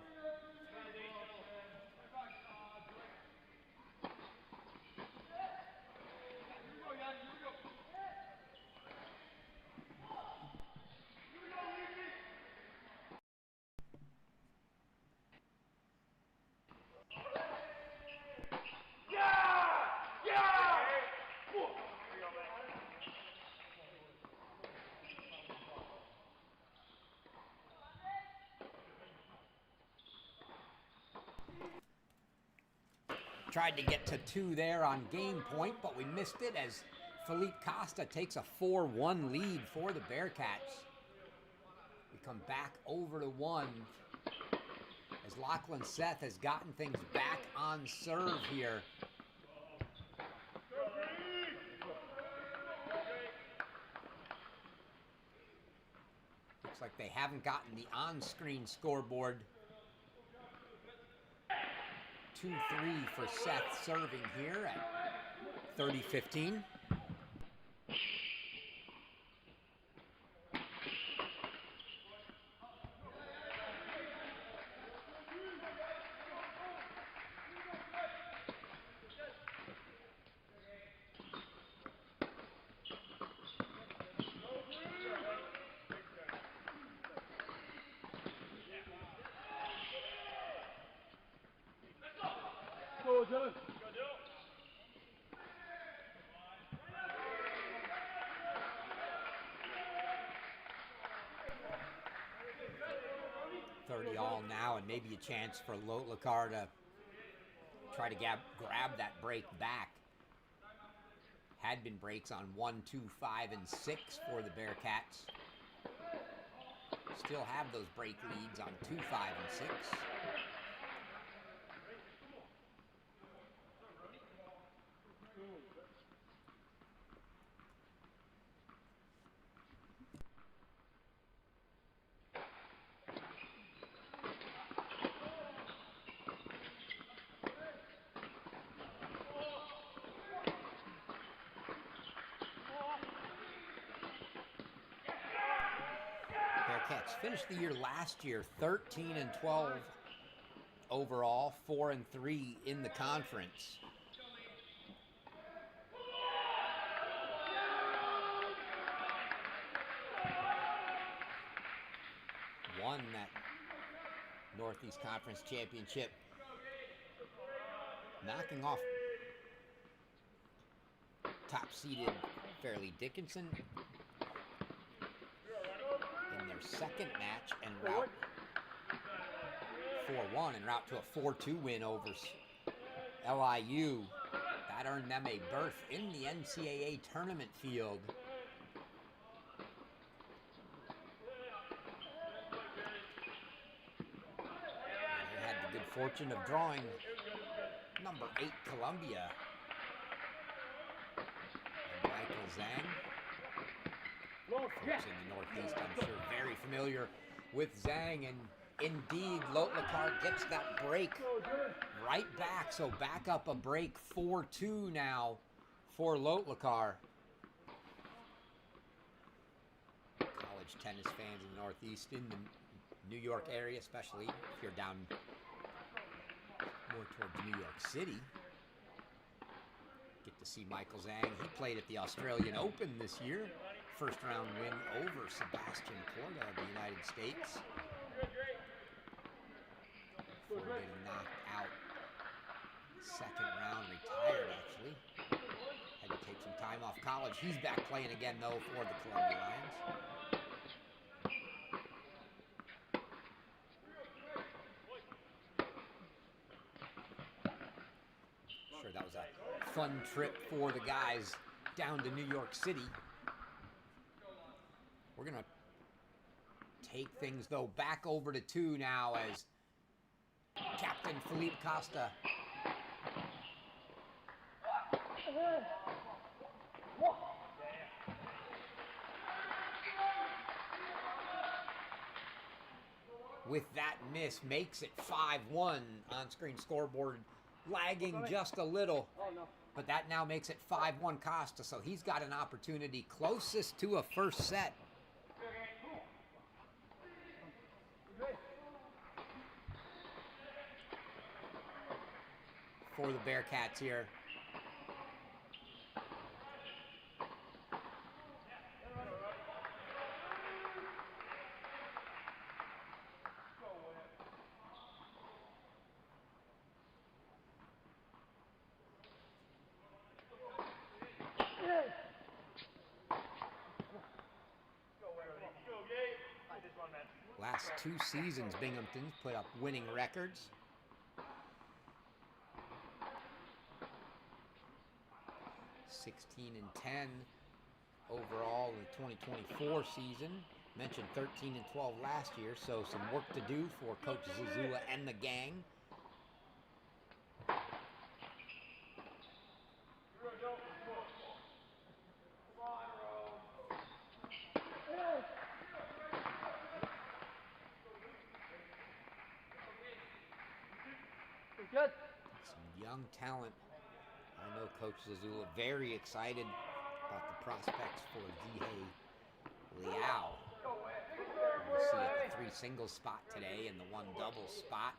S1: Tried to get to 2 there on game point, but we missed it as Philippe Costa takes a 4-1 lead for the Bearcats. We come back over to 1 as Lachlan Seth has gotten things back on serve here. Looks like they haven't gotten the on-screen scoreboard. 2-3 for Seth serving here at 30-15.
S3: Go, Dylan.
S1: 30 all now, and maybe a chance for Lotlakar to try to grab that break back. Had been breaks on 1, 2, 5, and 6 for the Bearcats. Still have those break leads on 2, 5, and 6. Bearcats finished the year last year 13-12 overall, 4-3 in the conference. Won that Northeast Conference Championship knocking off top-seeded Fairleigh Dickinson in their second match en route 4-1 en route to a 4-2 win over LIU. That earned them a berth in the NCAA tournament field. They had the good fortune of drawing number 8 Columbia. And Michael Zhang. Folks in the Northeast, I'm sure, very familiar with Zhang, and indeed, Lotlakar gets that break right back. So back up a break, 4-2 now for Lotlakar. College tennis fans in the Northeast, in the New York area, especially if you're down more towards New York City, get to see Michael Zhang. He played at the Australian Open this year. First round win over Sebastian Korda of the United States. Before getting knocked out. Second round, retired actually. Had to take some time off college. He's back playing again though for the Columbia Lions. Sure, that was a fun trip for the guys down to New York City. We're going to take things, though, back over to 2 now as Captain Philippe Costa with that miss makes it 5-1. On-screen scoreboard lagging just a little. But that now makes it 5-1 Costa, so he's got an opportunity closest to a first set. For the Bearcats here. Last 2 seasons, Binghamton's put up winning records. (16-10) overall in the 2024 season. Mentioned 13-12 last year, so some work to do for Coach Zazula and the gang. Some young talent. I know Coach Zazula very excited about the prospects for Zihei Liao. We'll see at the 3 singles spot today and the 1 double spot.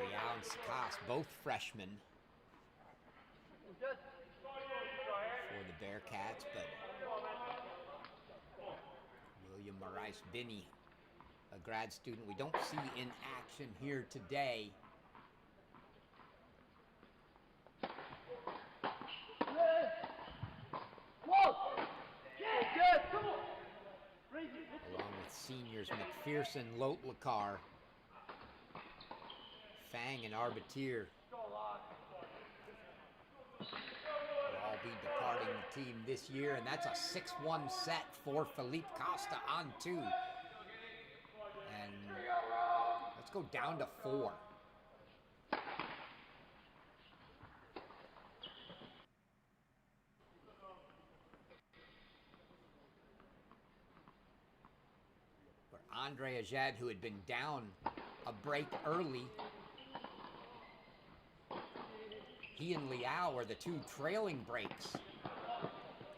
S1: Liao and Sakas, both freshmen for the Bearcats, but William Marais Binney, a grad student we don't see in action here today. Along with seniors McPherson, Lotlakar, Fang and Arbatier will all be departing the team this year, and that's a 6-1 set for Philippe Costa on 2. And let's go down to 4. For Andre Ajad, who had been down a break early, he and Liao are the 2 trailing breaks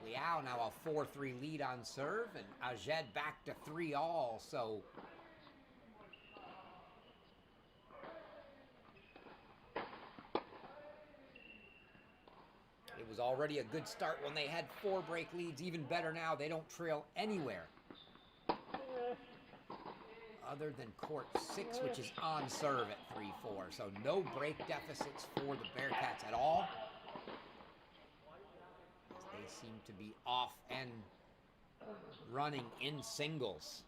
S1: Liao now a 4-3 lead on serve, and Ajed back to 3-all, so it was already a good start when they had 4 break leads. Even better now, they don't trail anywhere other than court 6, which is on serve at 3-4. So no break deficits for the Bearcats at all, as they seem to be off and running in singles.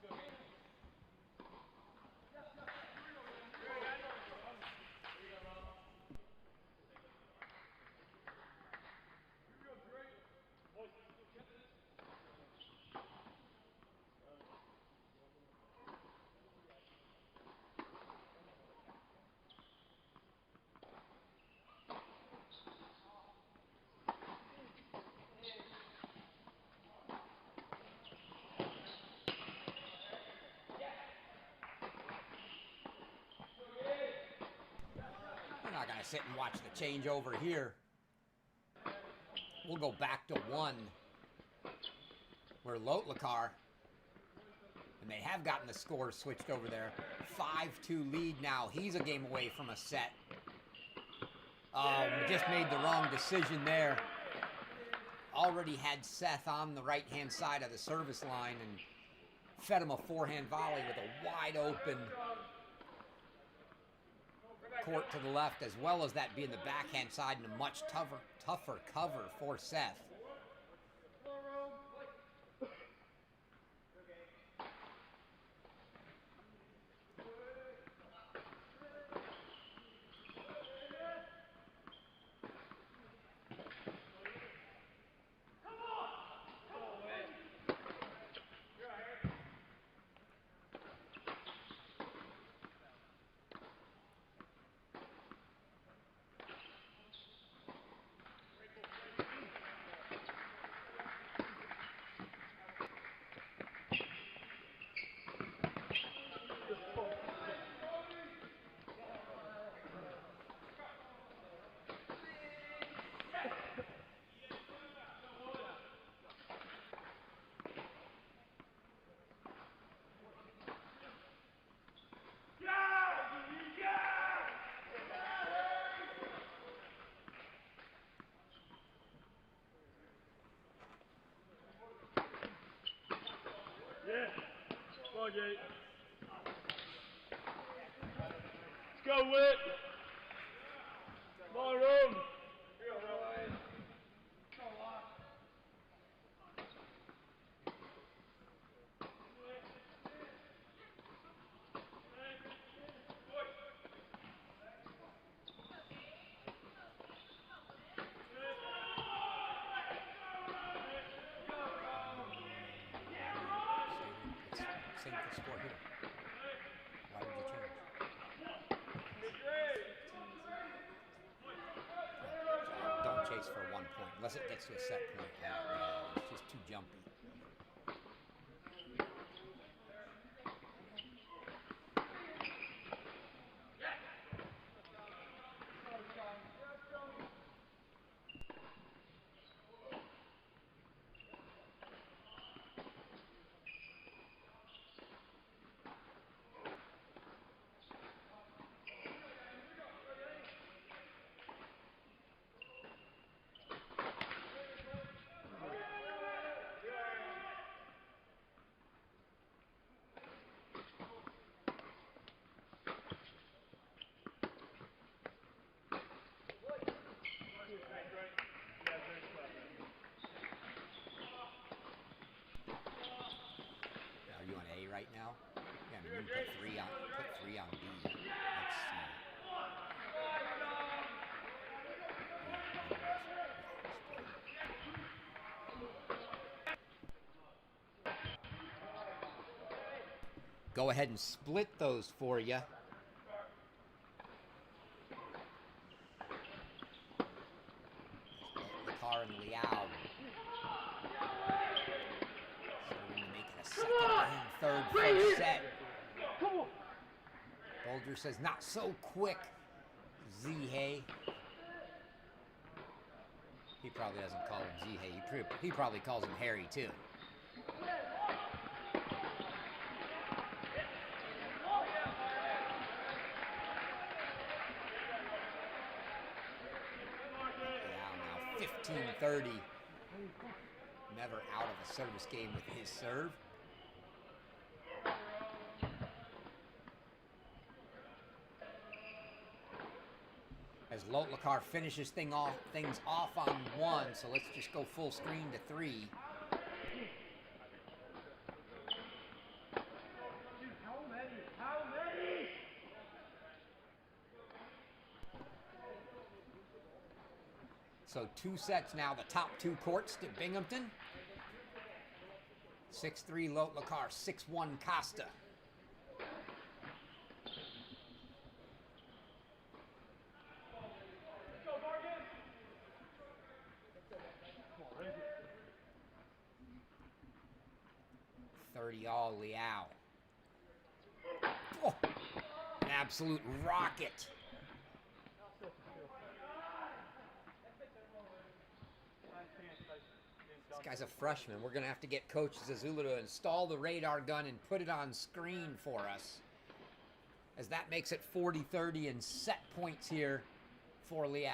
S1: We're not going to sit and watch the changeover here. We'll go back to 1. Where Lotlakar, and they have gotten the score switched over there. 5-2 lead now. He's a game away from a set. Oh, just made the wrong decision there. Already had Seth on the right-hand side of the service line and fed him a forehand volley with a wide open court to the left, as well as that being the backhand side and a much tougher cover for Seth.
S3: Colgate. Let's go, Whit. Come on, room.
S1: Same for score here. Why would you change? Don't chase for 1 point unless it gets to a set point. It's just too jumpy. Are you on A right now? Yeah, I mean, you can put three on B. Let's see. Go ahead and split those for you. Lakar and Liao. Starting to make it a second and third first set. Bolger says, not so quick, Zihe. He probably doesn't call him Zihei. He probably calls him Harry, too. Yeah, now 15-30. Never out of a service game with his serve. As Lotlakar finishes things off on one, so let's just go full screen to 3.
S3: How many?
S1: So 2 sets now, the top 2 courts to Binghamton. 6-3 Lotlakar, 6-1 Costa.
S3: Go, Morgan.
S1: 30 all Liao. Oh, an absolute rocket. This guy's a freshman. We're going to have to get Coach Zazula to install the radar gun and put it on screen for us, as that makes it 40-30 and set points here for Liao.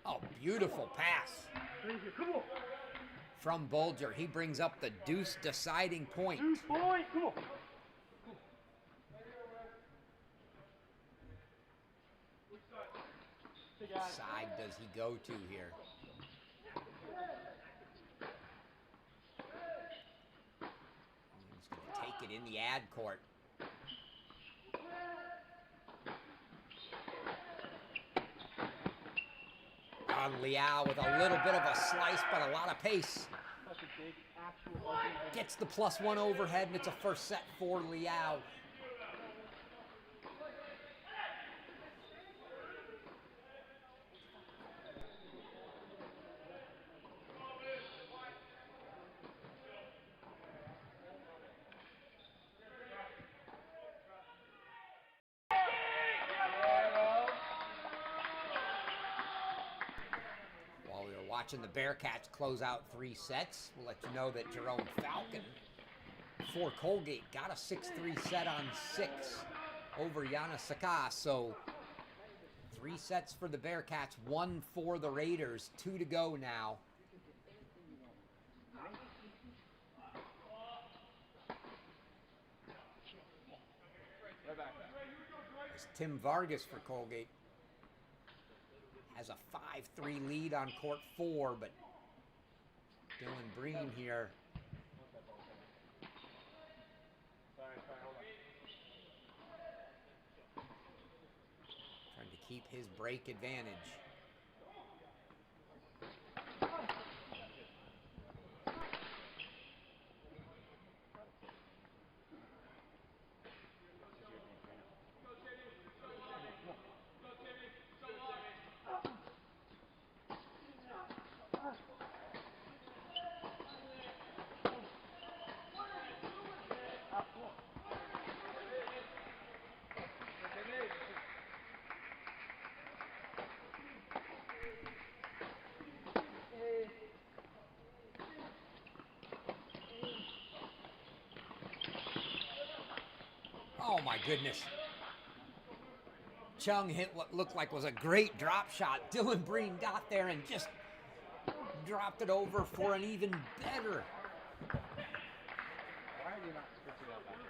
S1: Oh, beautiful pass
S3: Come on.
S1: from Bulger. He brings up the deuce deciding point.
S3: Boy, come on.
S1: Which side does he go to here? He's going to take it in the ad court. On Liao with a little bit of a slice, but a lot of pace. Gets the +1 overhead, and it's a first set for Liao. While we were watching the Bearcats close out 3 sets, we'll let you know that Jerome Falcon for Colgate got a 6-3 set on 6 over Yana Saka. So 3 sets for the Bearcats, 1 for the Raiders, 2 to go now. It's Tim Vargas for Colgate. Has a 5-3 lead on court 4, but Dylan Breen here. Trying to keep his break advantage. Oh my goodness. Chung hit what looked like was a great drop shot. Dylan Breen got there and just dropped it over for an even better.
S4: Why are you not switching out after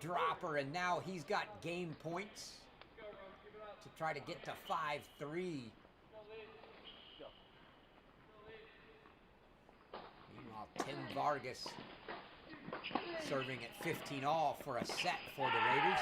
S4: that
S1: Dropper, and now he's got game points to try to get to 5-3. Meanwhile, Tim Vargas serving at 15 all for a set for the Raiders.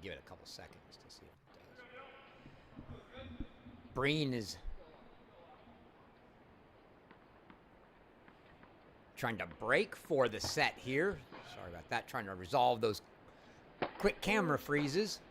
S1: give it a couple seconds to see if it does. Breen is trying to break for the set here. Sorry about that. Trying to resolve those quick camera freezes.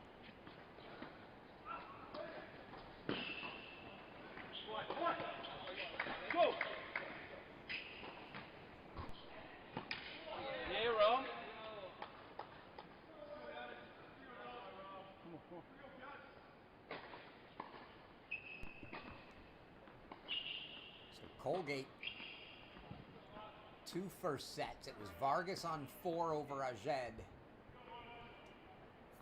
S1: Colgate, 2 first sets. It was Vargas on 4 over Ajed.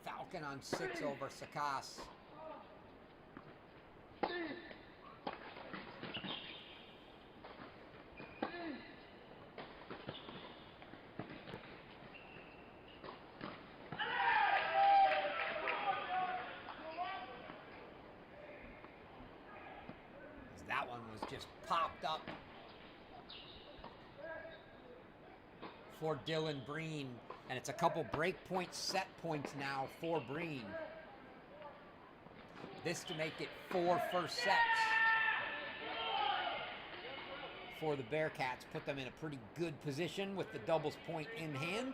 S1: Falcon on 6 over Sakas. That one was just popped up for Dylan Breen, and it's a couple break point set points now for Breen. This to make it 4 first sets for the Bearcats, put them in a pretty good position with the doubles point in hand.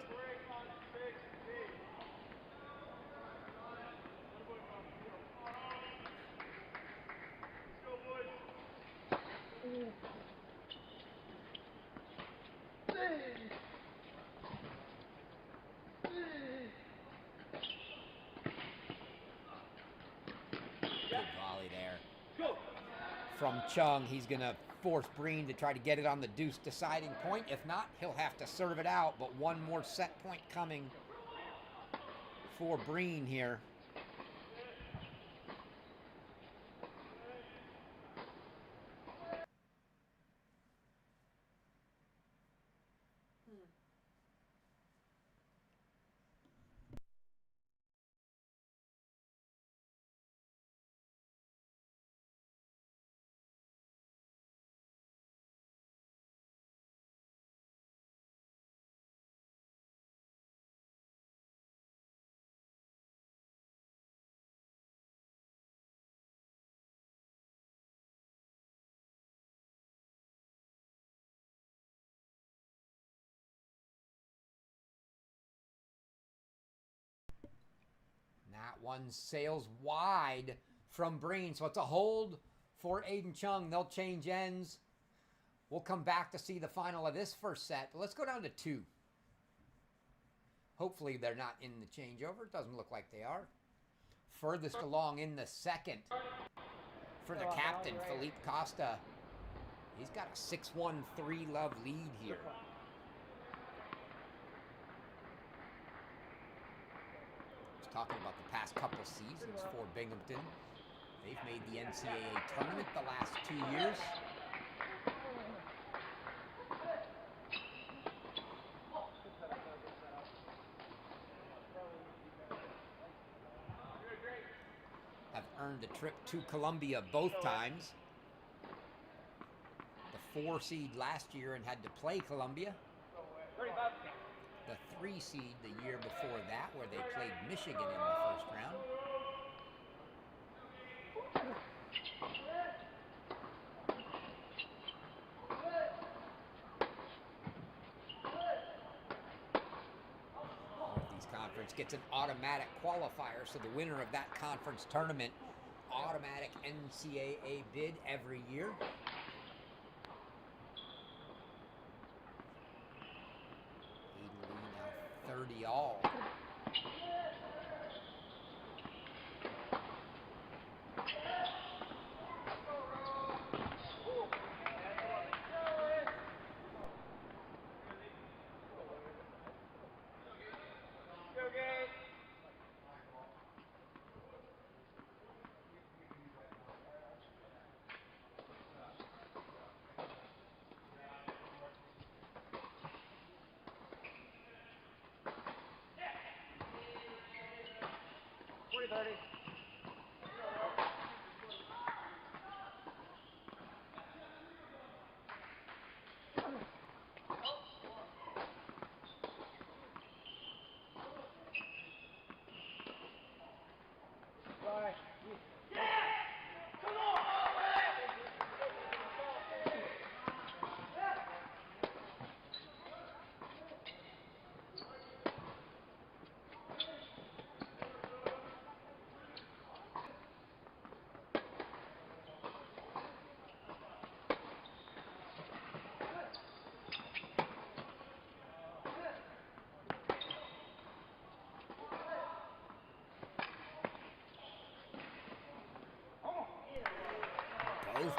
S1: From Chung, he's going to force Breen to try to get it on the deuce deciding point. If not, he'll have to serve it out, but one more set point coming for Breen here. That one sails wide from Breen, so it's a hold for Aiden Chung. They'll change ends. We'll come back to see the final of this first set, but let's go down to 2. Hopefully they're not in the changeover. It doesn't look like they are. Furthest along in the second for the captain, Felipe Costa. He's got a 6-1 3-love lead here. Talking about the past couple seasons for Binghamton. They've made the NCAA tournament the last 2 years. Have earned a trip to Columbia both times. The 4 seed last year and had to play Columbia. The 3 seed the year before that, where they played Michigan in the first round. Northeast Conference gets an automatic qualifier, so the winner of that conference tournament, automatic NCAA bid every year. Aiden Lee now 30 all.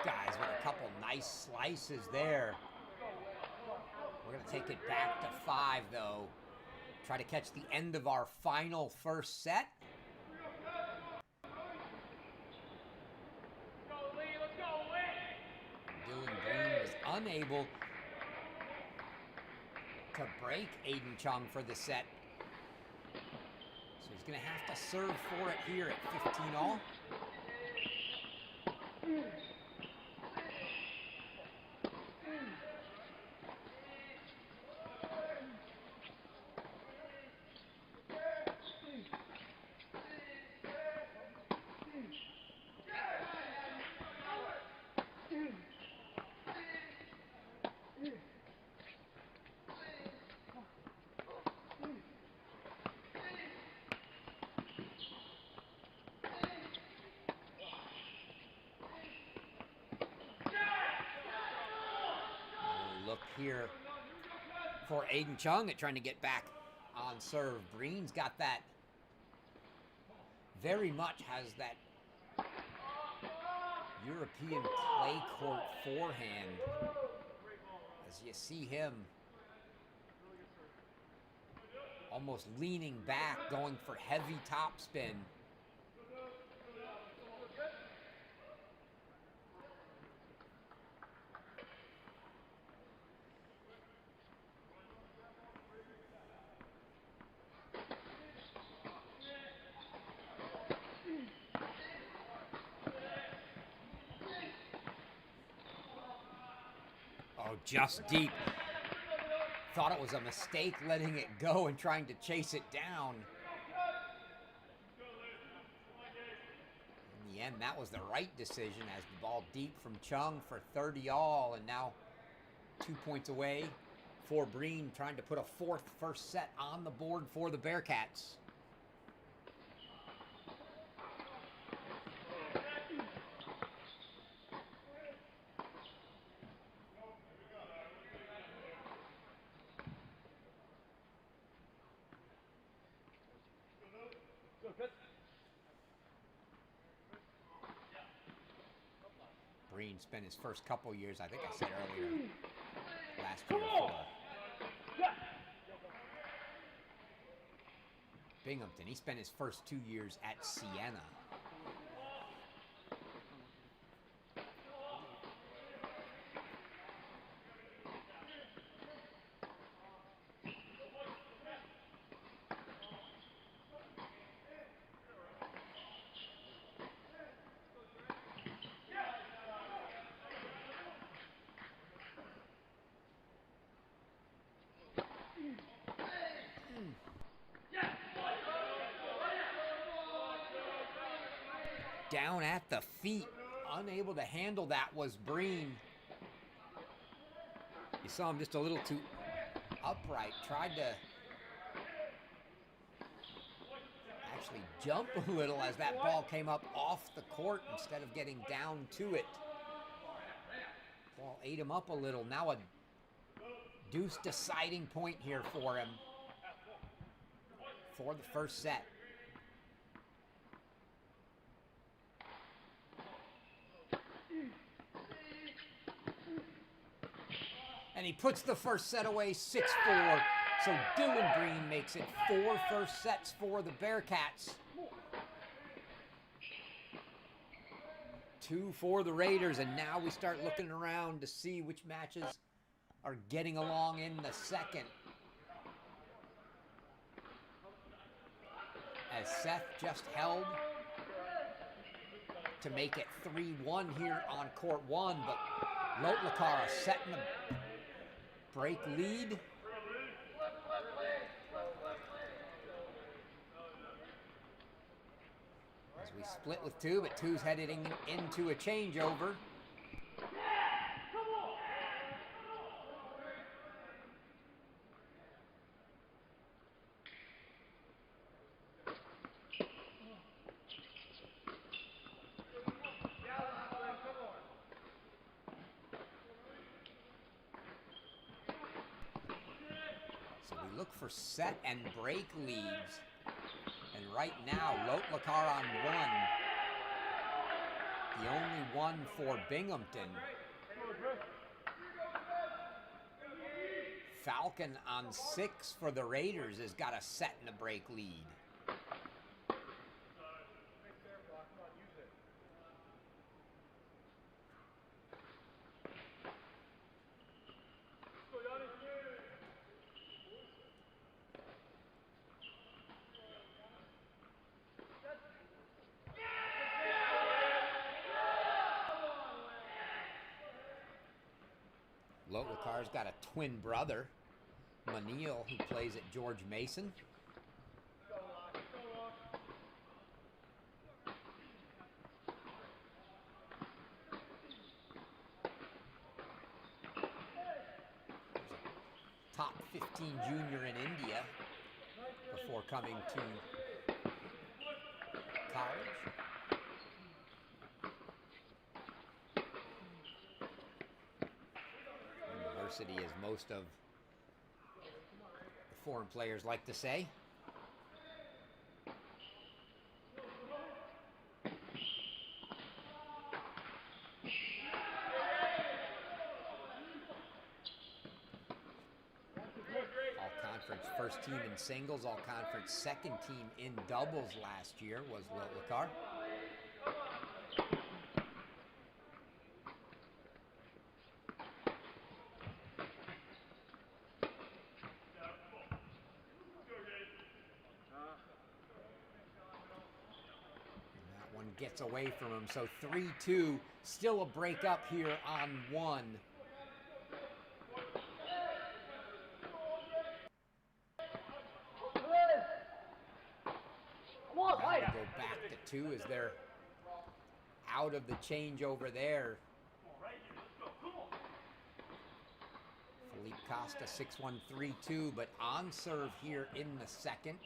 S1: guys with a couple nice slices there. We're going to take it back to 5, though. Try to catch the end of our final first set. Dylan Green was unable to break Aiden Chung for the set. So he's going to have to serve for it here at 15-all. Look here for Aiden Chung at trying to get back on serve. Breen's got that, very much has that European clay court forehand. As you see him almost leaning back, going for heavy topspin. Oh, just deep. Thought it was a mistake letting it go and trying to chase it down. In the end, that was the right decision as the ball deep from Chung for 30-all, and now 2 points away for Breen, trying to put a fourth first set on the board for the Bearcats. Breen spent his first couple years, I think I said earlier, last year for Binghamton. He spent his first 2 years at Siena. Down at the feet, unable to handle that was Breen. You saw him just a little too upright, tried to actually jump a little as that ball came up off the court instead of getting down to it. Ball ate him up a little. Now a deuce deciding point here for him for the first set. And he puts the first set away 6-4. So Dylan Breen makes it 4 first sets for the Bearcats. 2 for the Raiders. And now we start looking around to see which matches are getting along in the second. As Seth just held to make it 3-1 here on court 1. But Lotlakara setting the break lead. As we split with 2, but 2's headed into a changeover. Look for set and break leads. And right now, Lotlakar on 1. The only one for Binghamton. Falcon on 6 for the Raiders has got a set and a break lead. Lotlakar's got a twin brother, Manil, who plays at George Mason. Top 15 junior in India before coming to college. University, as most of the foreign players like to say. All-conference first team in singles, all-conference second team in doubles last year was Lotlakar. Gets away from him, so 3-2, still a break up here on 1. Now we go back to 2 as they're out of the change over there. Felipe Costa 6-1, 3-2, but on serve here in the second.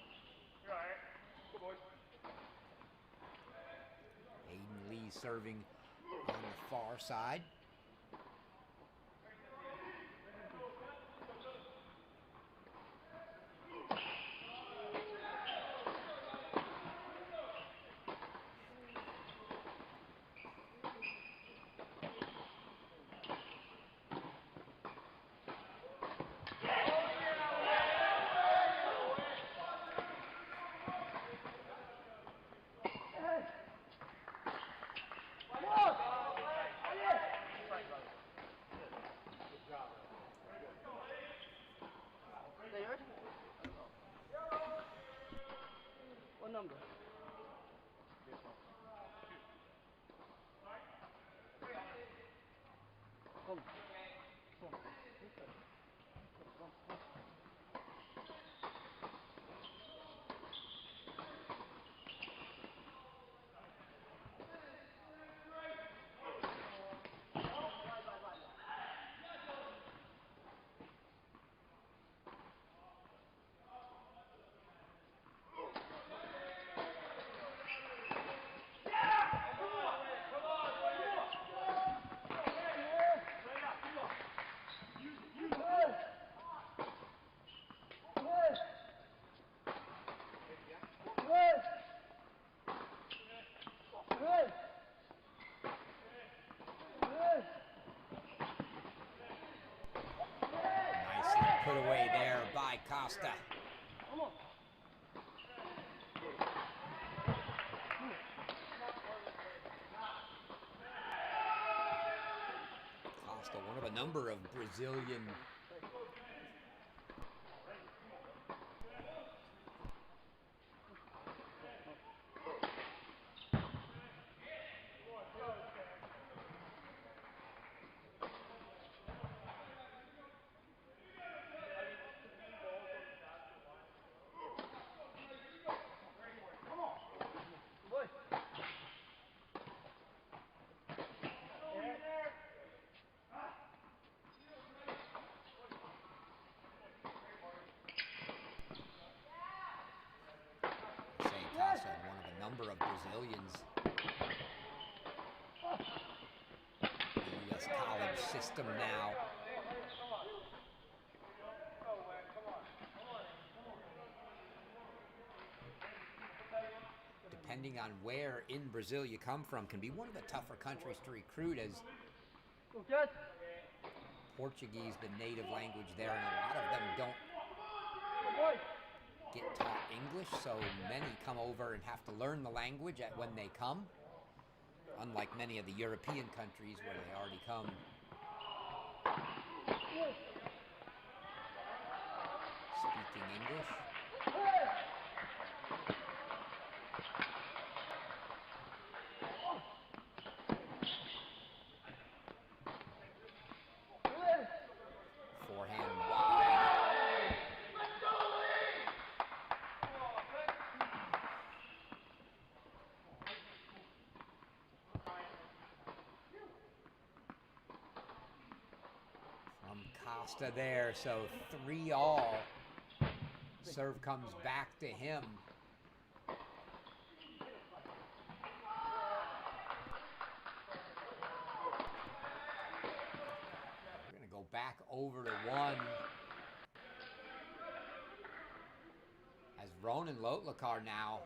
S1: Aiden Lee serving on the far side.
S5: What number? Come. Come.
S1: Put away there by Costa. Costa, one of a number of Brazilian number of Brazilians in the U.S. college system now. depending on where in Brazil you come from, can be one of the tougher countries to recruit, as
S5: Go get.
S1: Portuguese, the native language there, and a lot of them don't get taught English, so many come over and have to learn the language when they come, unlike many of the European countries where they already come speaking English. Forehand wide. From Costa there, so 3-all. Serve comes back to him. We're going to go back over to 1. As Ronan Lotlakar now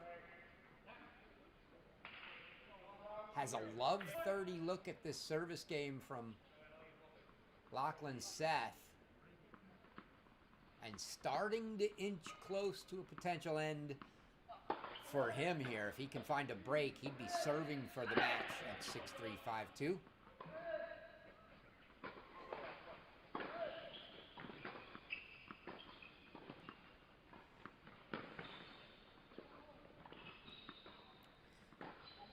S1: has a love 30 look at this service game from Lachlan Seth, and starting to inch close to a potential end for him here. If he can find a break, he'd be serving for the match at 6-3, 5-2.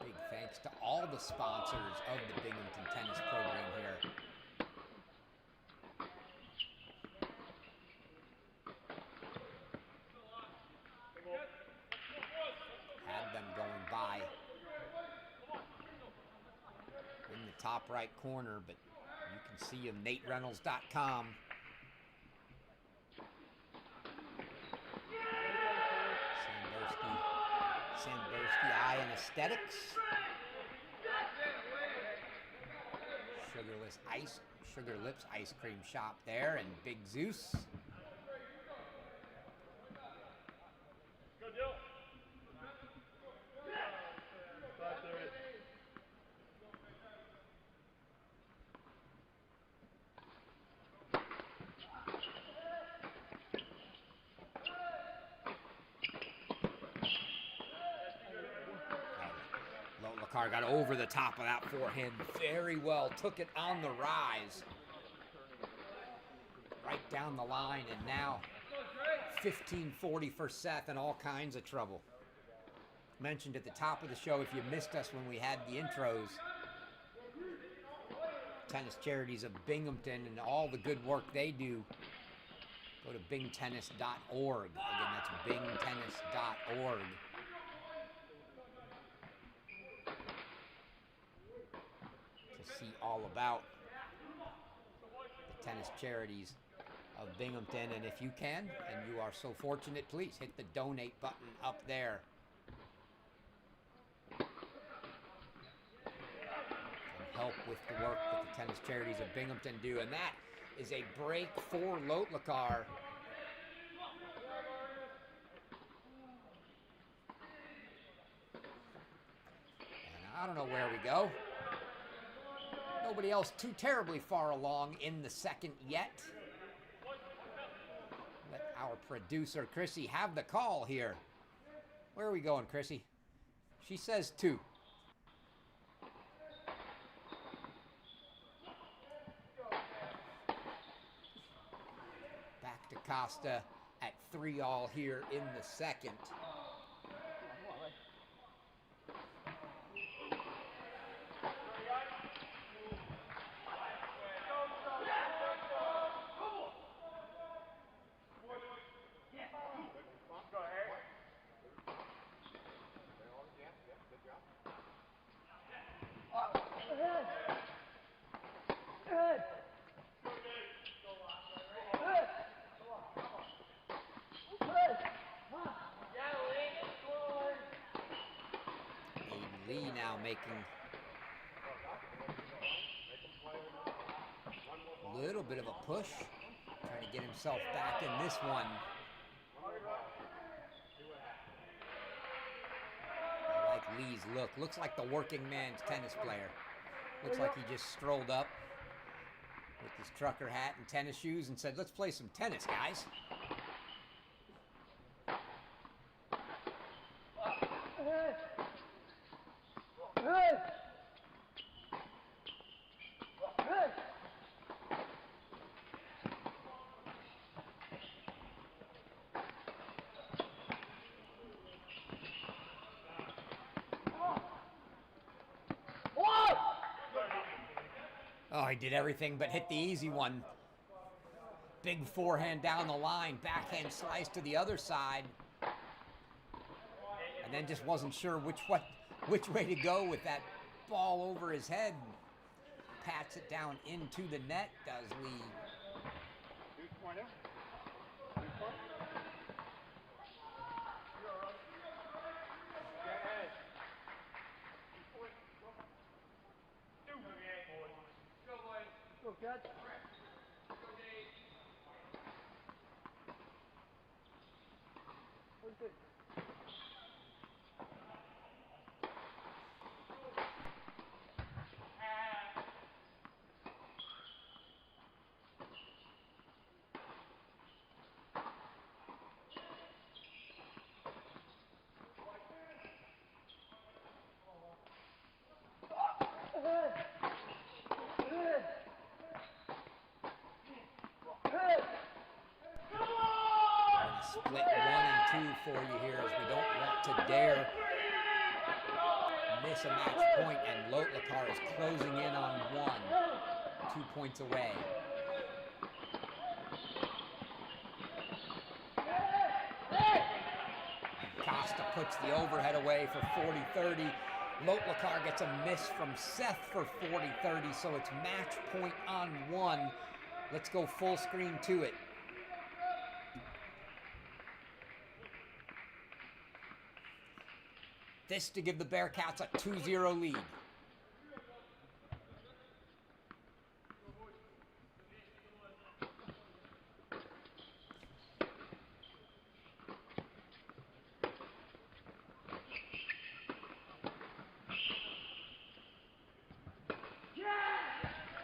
S1: Big thanks to all the sponsors of the Binghamton tennis program here. Had them going by in the top right corner, but you can see them, NateReynolds.com. Sandberski Eye and Aesthetics. Sugar Lips Ice Cream Shop there, and Big Zeus. Lotlakar got over the top of that forehand very well. Took it on the rise. Right down the line, and now 15-40 for Seth in all kinds of trouble. Mentioned at the top of the show, if you missed us when we had the intros, Tennis Charities of Binghamton and all the good work they do, go to bingtennis.org. Again, that's bingtennis.org. To see all about the Tennis Charities of Binghamton. And if you can, and you are so fortunate, please hit the donate button up there. And help with the work that the Tennis Charities of Binghamton do. And that is a break for Lotlakar. And I don't know where we go. Nobody else too terribly far along in the second yet. Let our producer, Chrissy, have the call here. Where are we going, Chrissy? She says 2. Back to Costa at 3-all here in the second. Lee now making a little bit of a push, trying to get himself back in this one. I like Lee's look. Looks like the working man's tennis player. Looks like he just strolled up with his trucker hat and tennis shoes and said, let's play some tennis, guys. Oh, he did everything but hit the easy one. Big forehand down the line, backhand slice to the other side. And then just wasn't sure which way to go with that ball over his head. Pats it down into the net, does Lee.
S4: Two-pointer.
S5: Go, catch. What's it?
S1: Split 1 and 2 for you here, as we don't want to dare miss a match point, and Lotlakar is closing in on 1, 2 points away. And Costa puts the overhead away for 40-30. Lotlakar gets a miss from Seth for 40-30, so it's match point on 1. Let's go full screen to it. This to give the Bearcats a 2-0 lead.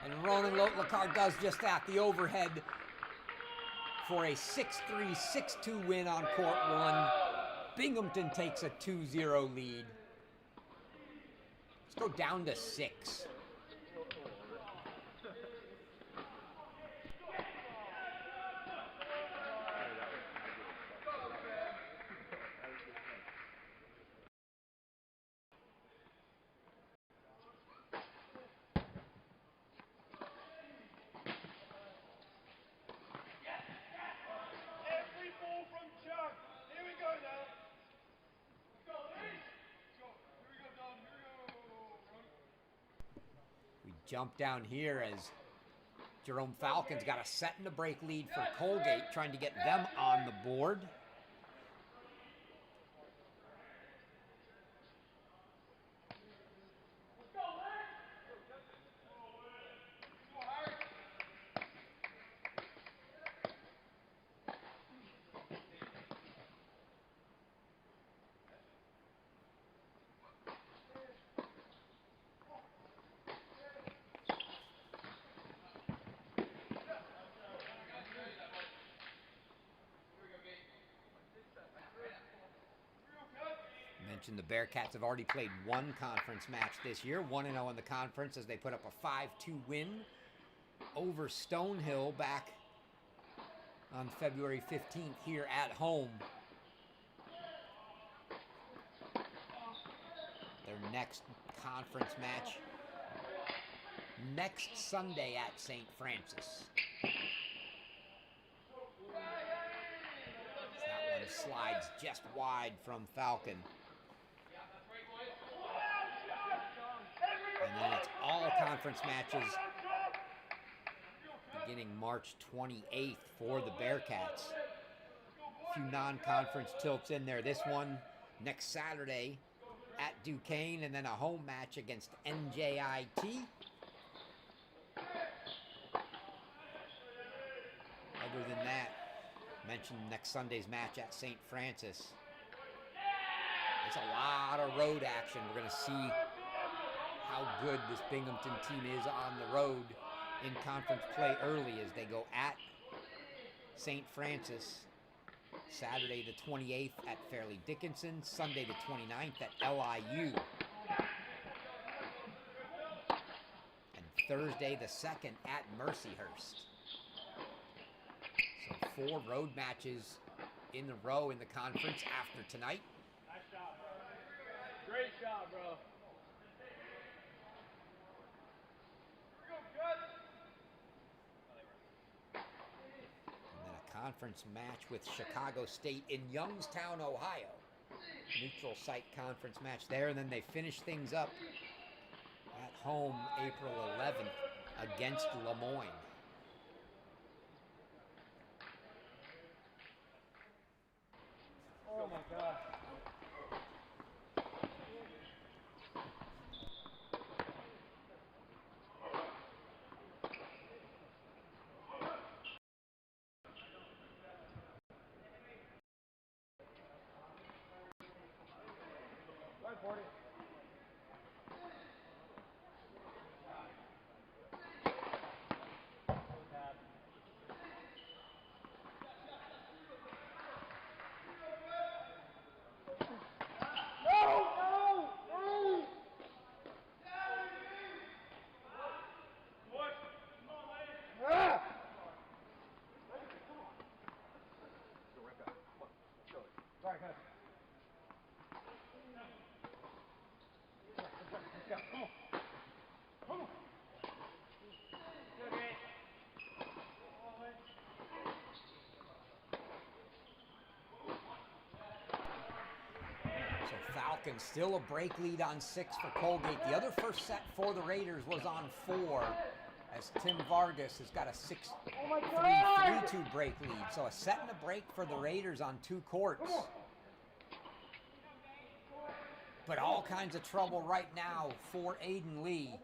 S1: And Ronan Lotlakar does just that, the overhead for a 6-3, 6-2 win on court 1. Binghamton takes a 2-0 lead. Let's go down to 6.
S3: Every ball from Chuck. Here we go now.
S1: We jump down here as Jerome Falcon's got a set and a break lead for Colgate, trying to get them on the board. Mentioned the Bearcats have already played 1 conference match this year, 1-0 in the conference, as they put up a 5-2 win over Stonehill back on February 15th here at home. Their next conference match next Sunday at St. Francis. That one slides just wide from Falcon. And then it's all conference matches beginning March 28th for the Bearcats. A few non-conference tilts in there. This one next Saturday at Duquesne, and then a home match against NJIT. Other than that, mentioned next Sunday's match at St. Francis. It's a lot of road action. We're going to see how good this Binghamton team is on the road in conference play early as they go at St. Francis Saturday the 28th at Fairleigh Dickinson, Sunday the 29th at LIU, and Thursday the 2nd at Mercyhurst. So 4 road matches in a row in the conference after tonight.
S3: Nice shot, bro. Great shot, bro.
S1: And then a conference match with Chicago State in Youngstown, Ohio. Neutral site conference match there, and then they finish things up at home April 11th against Lemoyne.
S3: Oh my gosh.
S1: Falcons still a break lead on 6 for Colgate. The other first set for the Raiders was on 4 as Tim Vargas has got a 6-3, 3-2 break lead. So a set and a break for the Raiders on 2 courts. But all kinds of trouble right now for Aiden Lee.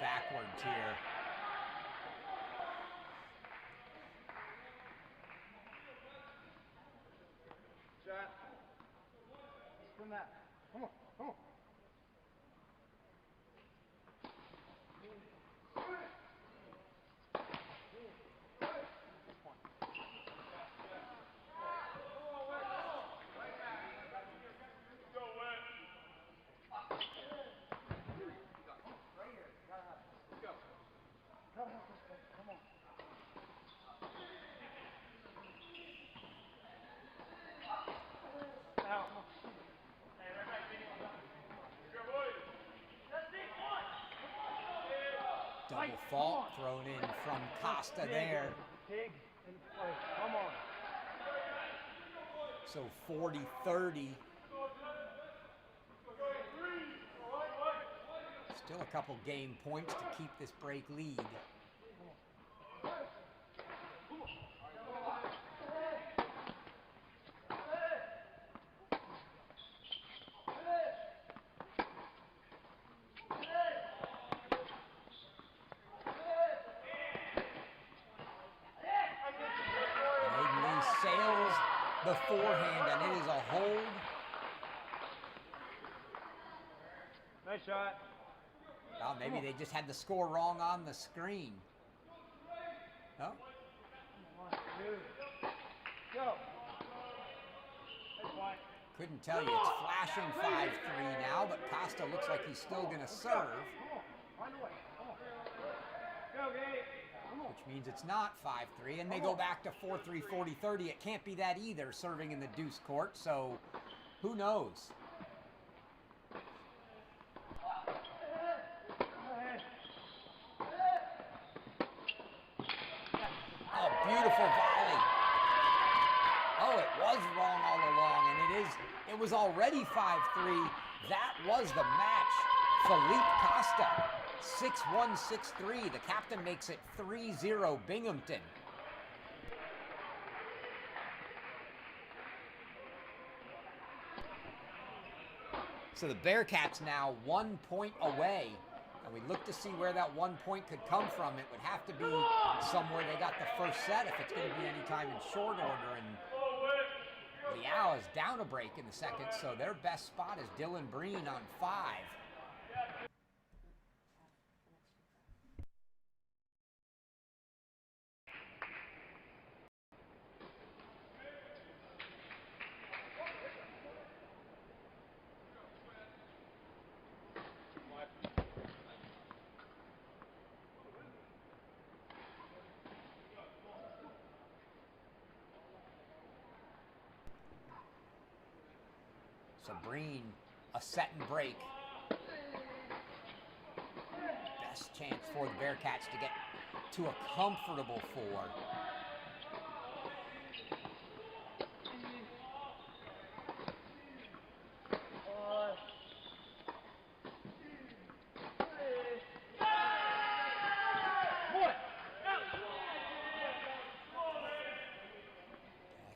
S1: Backwards here.
S3: Shot. From that. Come on, come on.
S1: Double fault thrown in from Costa there.
S3: Dig and play. Come on.
S1: So 40-30. Still a couple game points to keep this break lead. Sails the forehand, and it is a hold.
S3: Nice shot.
S1: Oh, maybe they just had the score wrong on the screen. Oh.
S3: Go.
S1: Couldn't tell you. It's flashing 5-3 now, but Costa looks like he's still going to serve.
S3: Find a way. Come on. Go, Gate.
S1: Which means it's not 5-3, and they go back to 4-3, 40-30. It can't be that either, serving in the deuce court, so who knows? Oh, beautiful volley. Oh, it was wrong all along, and it was already 5-3. That was the match. Philippe Costa. 6-1, 6-3. The captain makes it 3-0 Binghamton. So the Bearcats now 1 point away. And we look to see where that 1 point could come from. It would have to be somewhere they got the first set if it's going to be any time in short order. And Liao is down a break in the second, so their best spot is Dylan Breen on 5. So Breen, a set and break. Best chance for the Bearcats to get to a comfortable 4.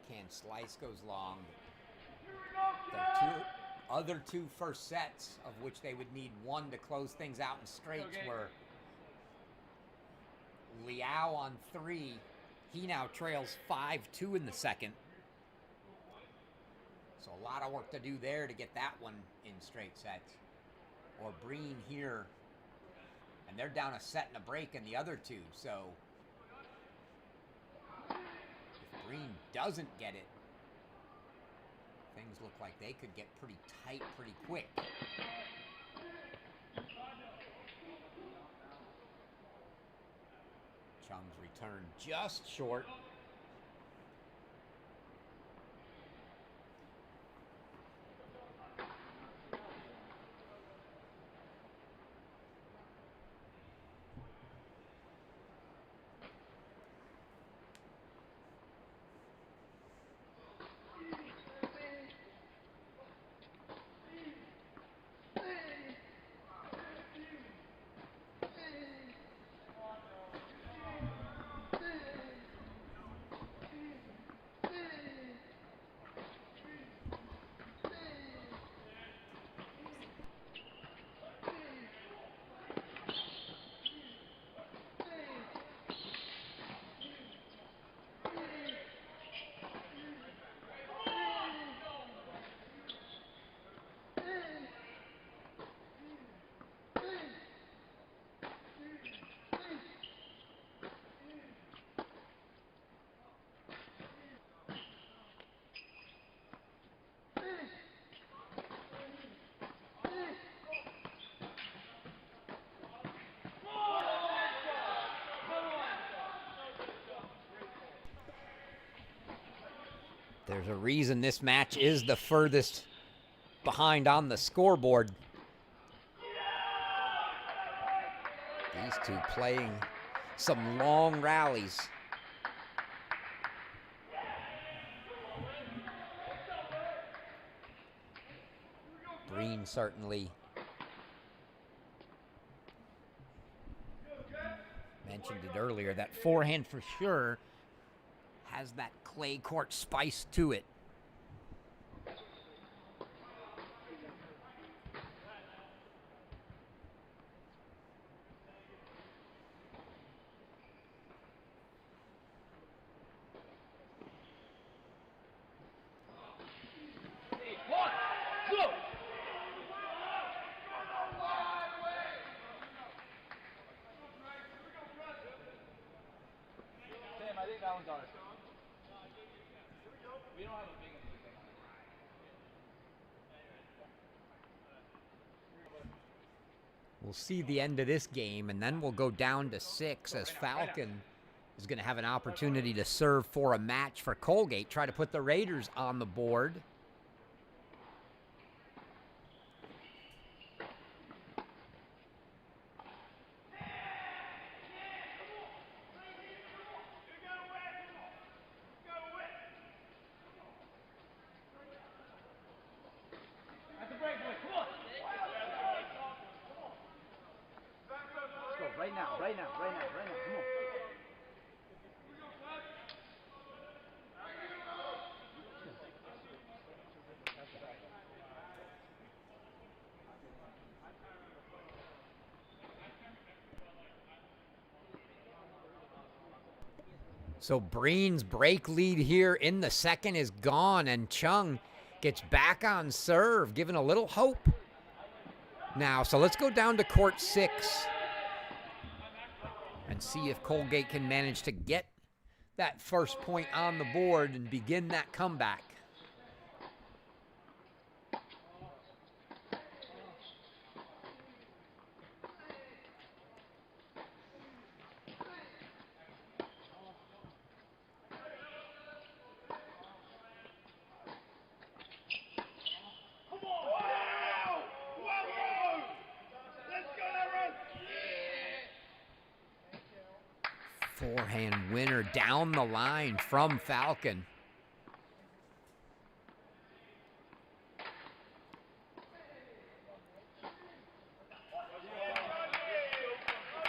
S1: Backhand slice goes long. Their other two first sets, of which they would need one to close things out in straights, were Liao on 3. He now trails 5-2 in the second. So a lot of work to do there to get that one in straight sets. Or Breen here. And they're down a set and a break in the other two. So if Breen doesn't get it, things look like they could get pretty tight pretty quick. Chung's return just short. There's a reason this match is the furthest behind on the scoreboard. These two playing some long rallies. Breen certainly mentioned it earlier, that forehand for sure has that clay court spice to it. We'll see the end of this game, and then we'll go down to 6 as Falcon is going to have an opportunity to serve for a match for Colgate, try to put the Raiders on the board.
S5: Right now, come on.
S1: So Breen's break lead here in the second is gone, and Chung gets back on serve, giving a little hope now. So let's go down to court 6 and see if Colgate can manage to get that first point on the board and begin that comeback. Forehand winner down the line from Falcon.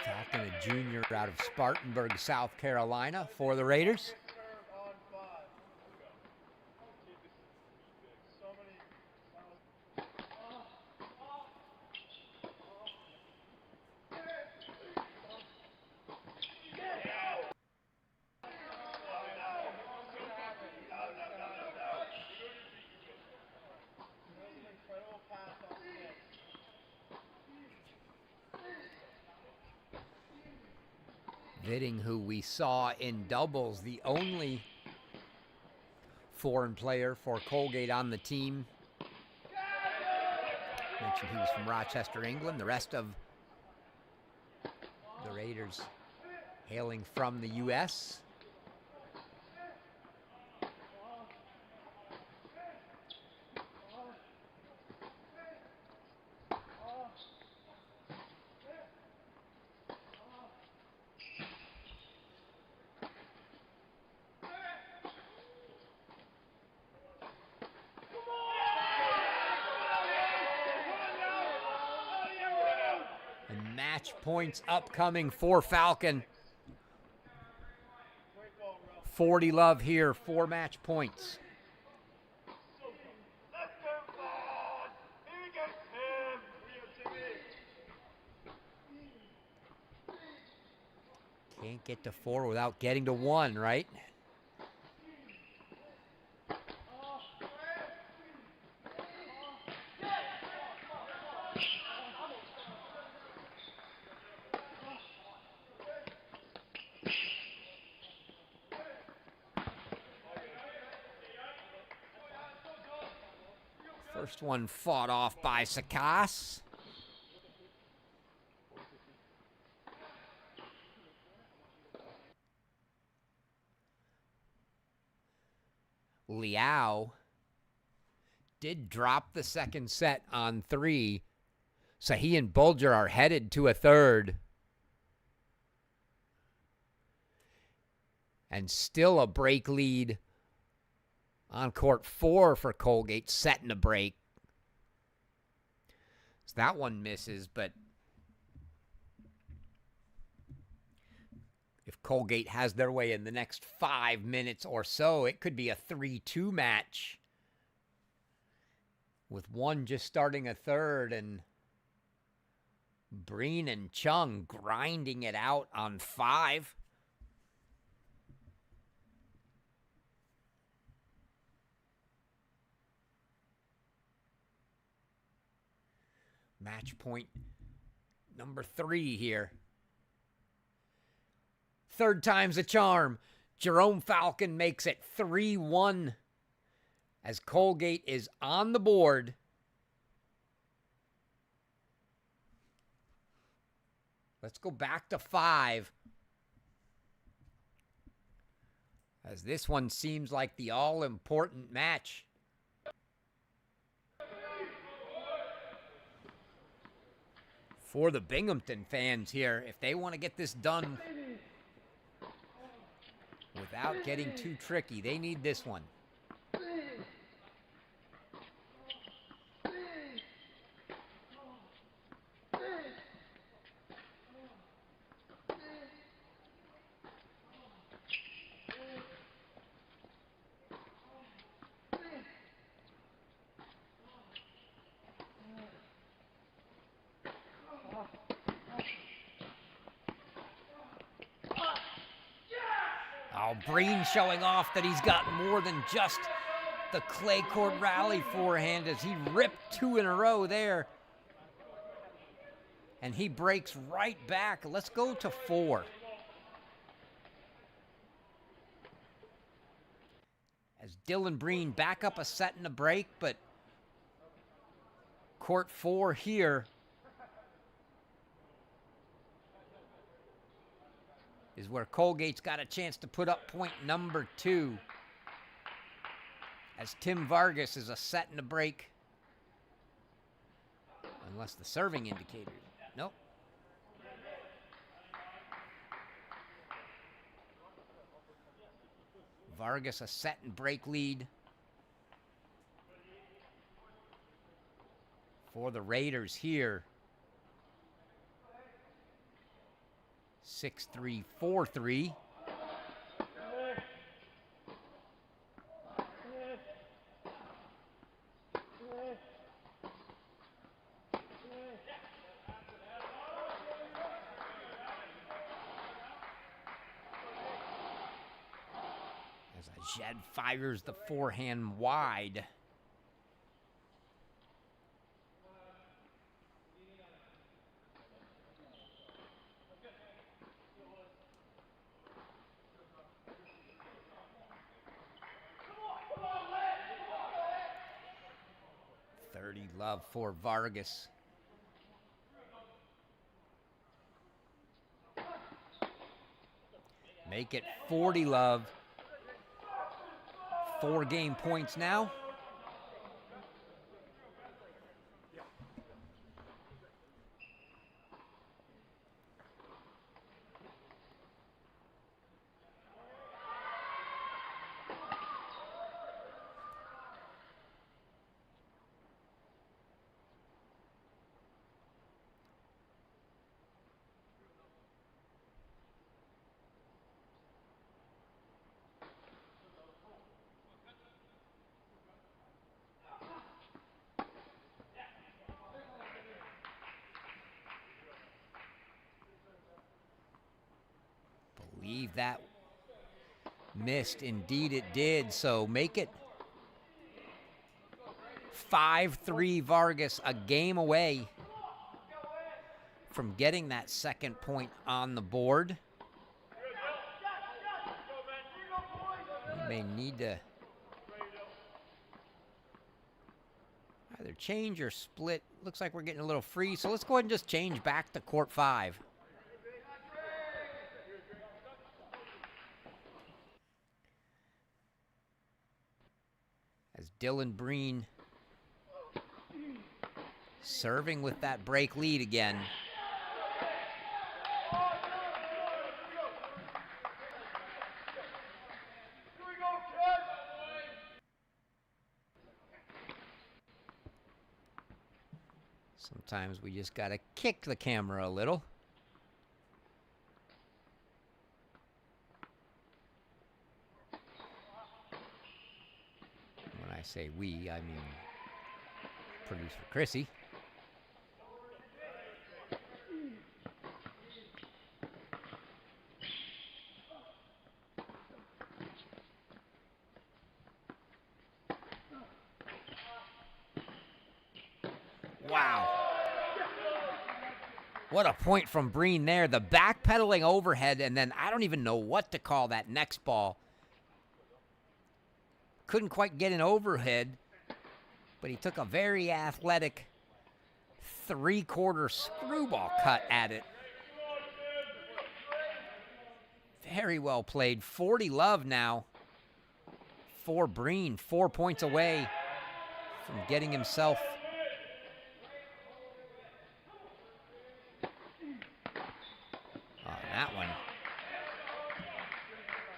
S1: Falcon, a junior out of Spartanburg, South Carolina for the Raiders. Vitting, who we saw in doubles, the only foreign player for Colgate on the team. Mentioned he was from Rochester, England. The rest of the Raiders hailing from the U.S. Match points upcoming for Falcon. 40 love here, 4 match points. Can't get to 4 without getting to 1, right? First one fought off by Sakas. Liao did drop the second set on 3, so he and Bulger are headed to a third. And still a break lead on court 4 for Colgate, setting a break. So that one misses, but if Colgate has their way in the next 5 minutes or so, it could be a 3-2 match, with one just starting a third and Breen and Chung grinding it out on 5. Match point number 3 here. Third time's a charm. Jerome Falcon makes it 3-1 as Colgate is on the board. Let's go back to 5, as this one seems like the all-important match. For the Binghamton fans here, if they want to get this done without getting too tricky, they need this one. Wow, Breen showing off that he's got more than just the clay court rally forehand as he ripped 2 in a row there. And he breaks right back. Let's go to 4. As Dylan Breen back up a set and a break, but court 4 here is where Colgate's got a chance to put up point number 2. As Tim Vargas is a set and a break. Unless the serving indicator. Nope. Vargas a set and break lead for the Raiders here. 6-3, 4-3. As Jed fires the forehand wide. Love for Vargas. Make it 40 love. 4 game points now. Believe that missed. Indeed it did. So make it 5-3 Vargas, a game away from getting that second point on the board. We may need to either change or split. Looks like we're getting a little free, so let's go ahead and just change back to court 5. As Dylan Breen serving with that break lead again. Sometimes we just gotta kick the camera a little. When I say we, I mean producer Chrissy. Wow. What a point from Breen there. The backpedaling overhead, and then I don't even know what to call that next ball. Couldn't quite get an overhead, but he took a very athletic 3/4 screwball cut at it. Very well played. 40 love now for Breen. 4 points away from getting himself that one.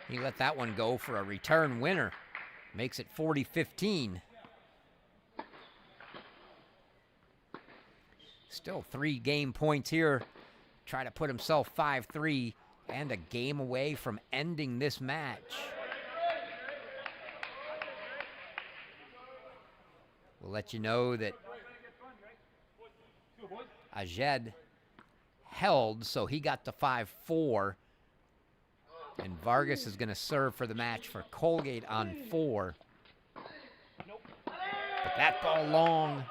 S1: He let that one go for a return winner. Makes it 40-15. Still 3 game points here. Try to put himself 5-3 and a game away from ending this match. We'll let you know that Ajed held, so he got to 5-4. And Vargas is going to serve for the match for Colgate on 4. But that ball long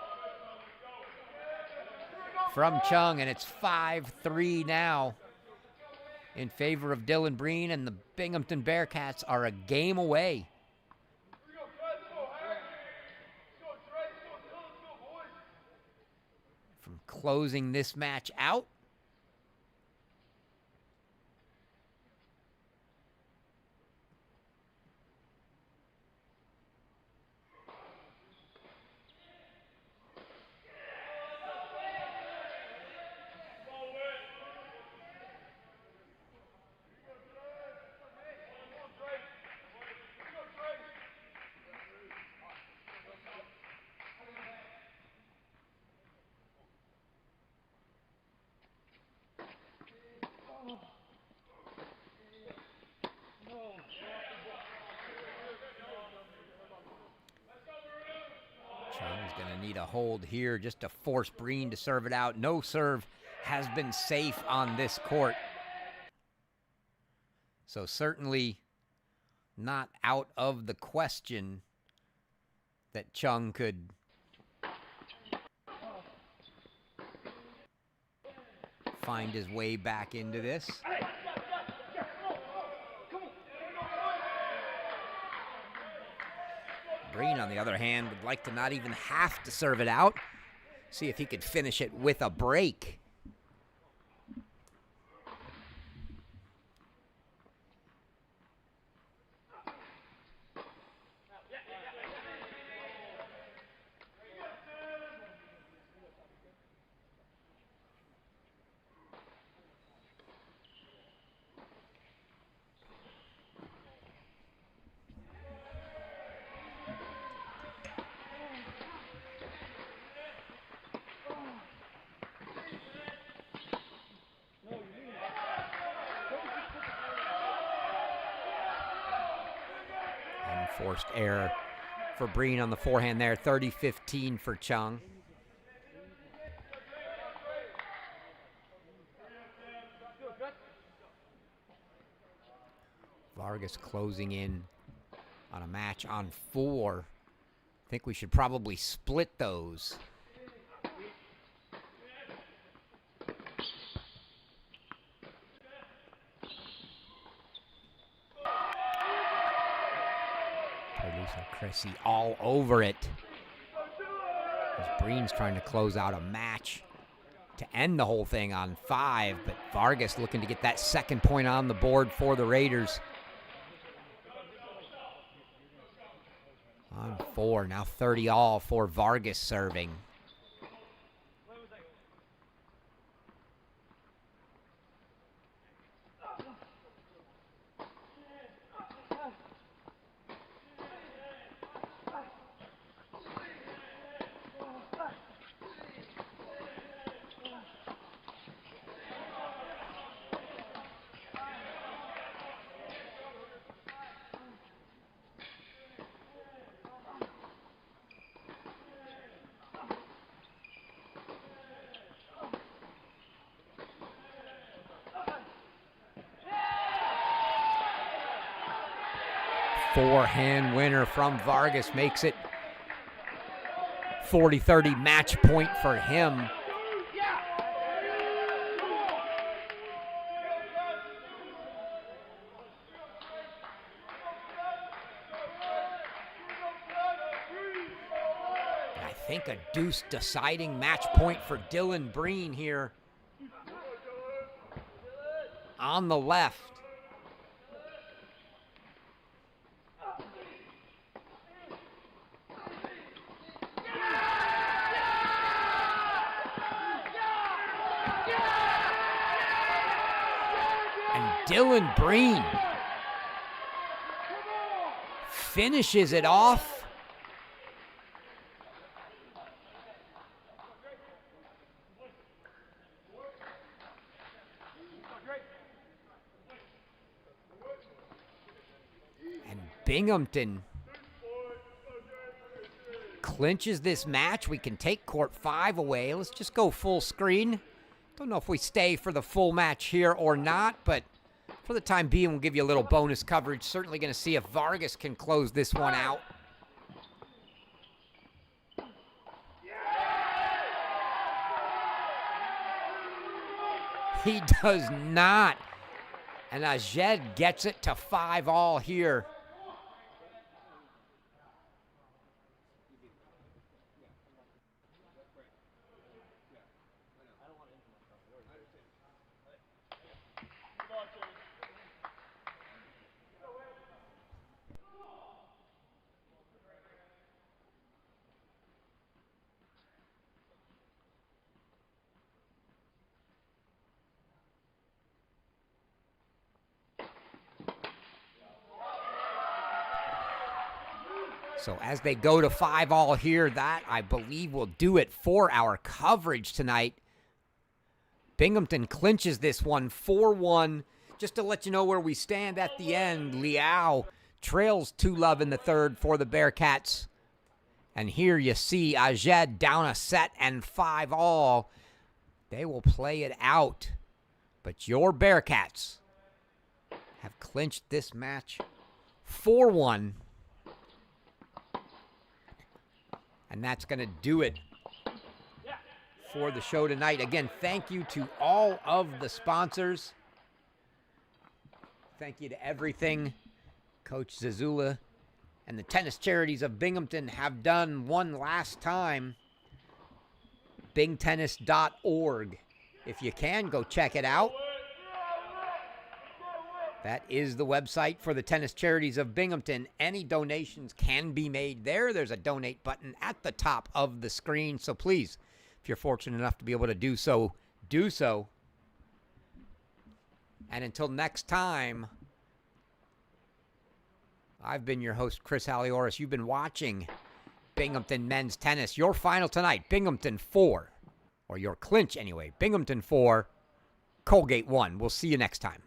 S1: from Chung, and it's 5-3 now in favor of Dylan Breen, and the Binghamton Bearcats are a game away from closing this match out. Chung's going to need a hold here just to force Breen to serve it out. No serve has been safe on this court. So certainly not out of the question that Chung could find his way back into this. Breen, on the other hand, would like to not even have to serve it out. See if he could finish it with a break. Forced error for Breen on the forehand there. 30-15 for Chung. Vargas closing in on a match on 4. I think we should probably split those. Producer Chrissy all over it. As Breen's trying to close out a match to end the whole thing on 5, but Vargas looking to get that second point on the board for the Raiders. On 4, now 30 all for Vargas serving. Forehand winner from Vargas makes it 40-30 match point for him. I think a deuce deciding match point for Dylan Breen here on the left. Dylan Breen finishes it off. And Binghamton clinches this match. We can take court 5 away. Let's just go full screen. Don't know if we stay for the full match here or not, but For the time being, we'll give you a little bonus coverage. Certainly going to see if Vargas can close this one out. He does not. And Ajed gets it to 5-all here. So as they go to 5-all here, that, I believe, will do it for our coverage tonight. Binghamton clinches this one 4-1. Just to let you know where we stand at the end, Liao trails 2-love in the third for the Bearcats. And here you see Ajed down a set and 5-all. They will play it out. But your Bearcats have clinched this match 4-1. And that's going to do it for the show tonight. Again, thank you to all of the sponsors. Thank you to everything Coach Zazula and the tennis charities of Binghamton have done one last time. bingtennis.org. If you can, go check it out. That is the website for the tennis charities of Binghamton. Any donations can be made there. There's a donate button at the top of the screen. So please, if you're fortunate enough to be able to do so, do so. And until next time, I've been your host, Chris Halioris. You've been watching Binghamton Men's Tennis. Your final tonight, Binghamton 4, or your clinch anyway, Binghamton 4, Colgate 1. We'll see you next time.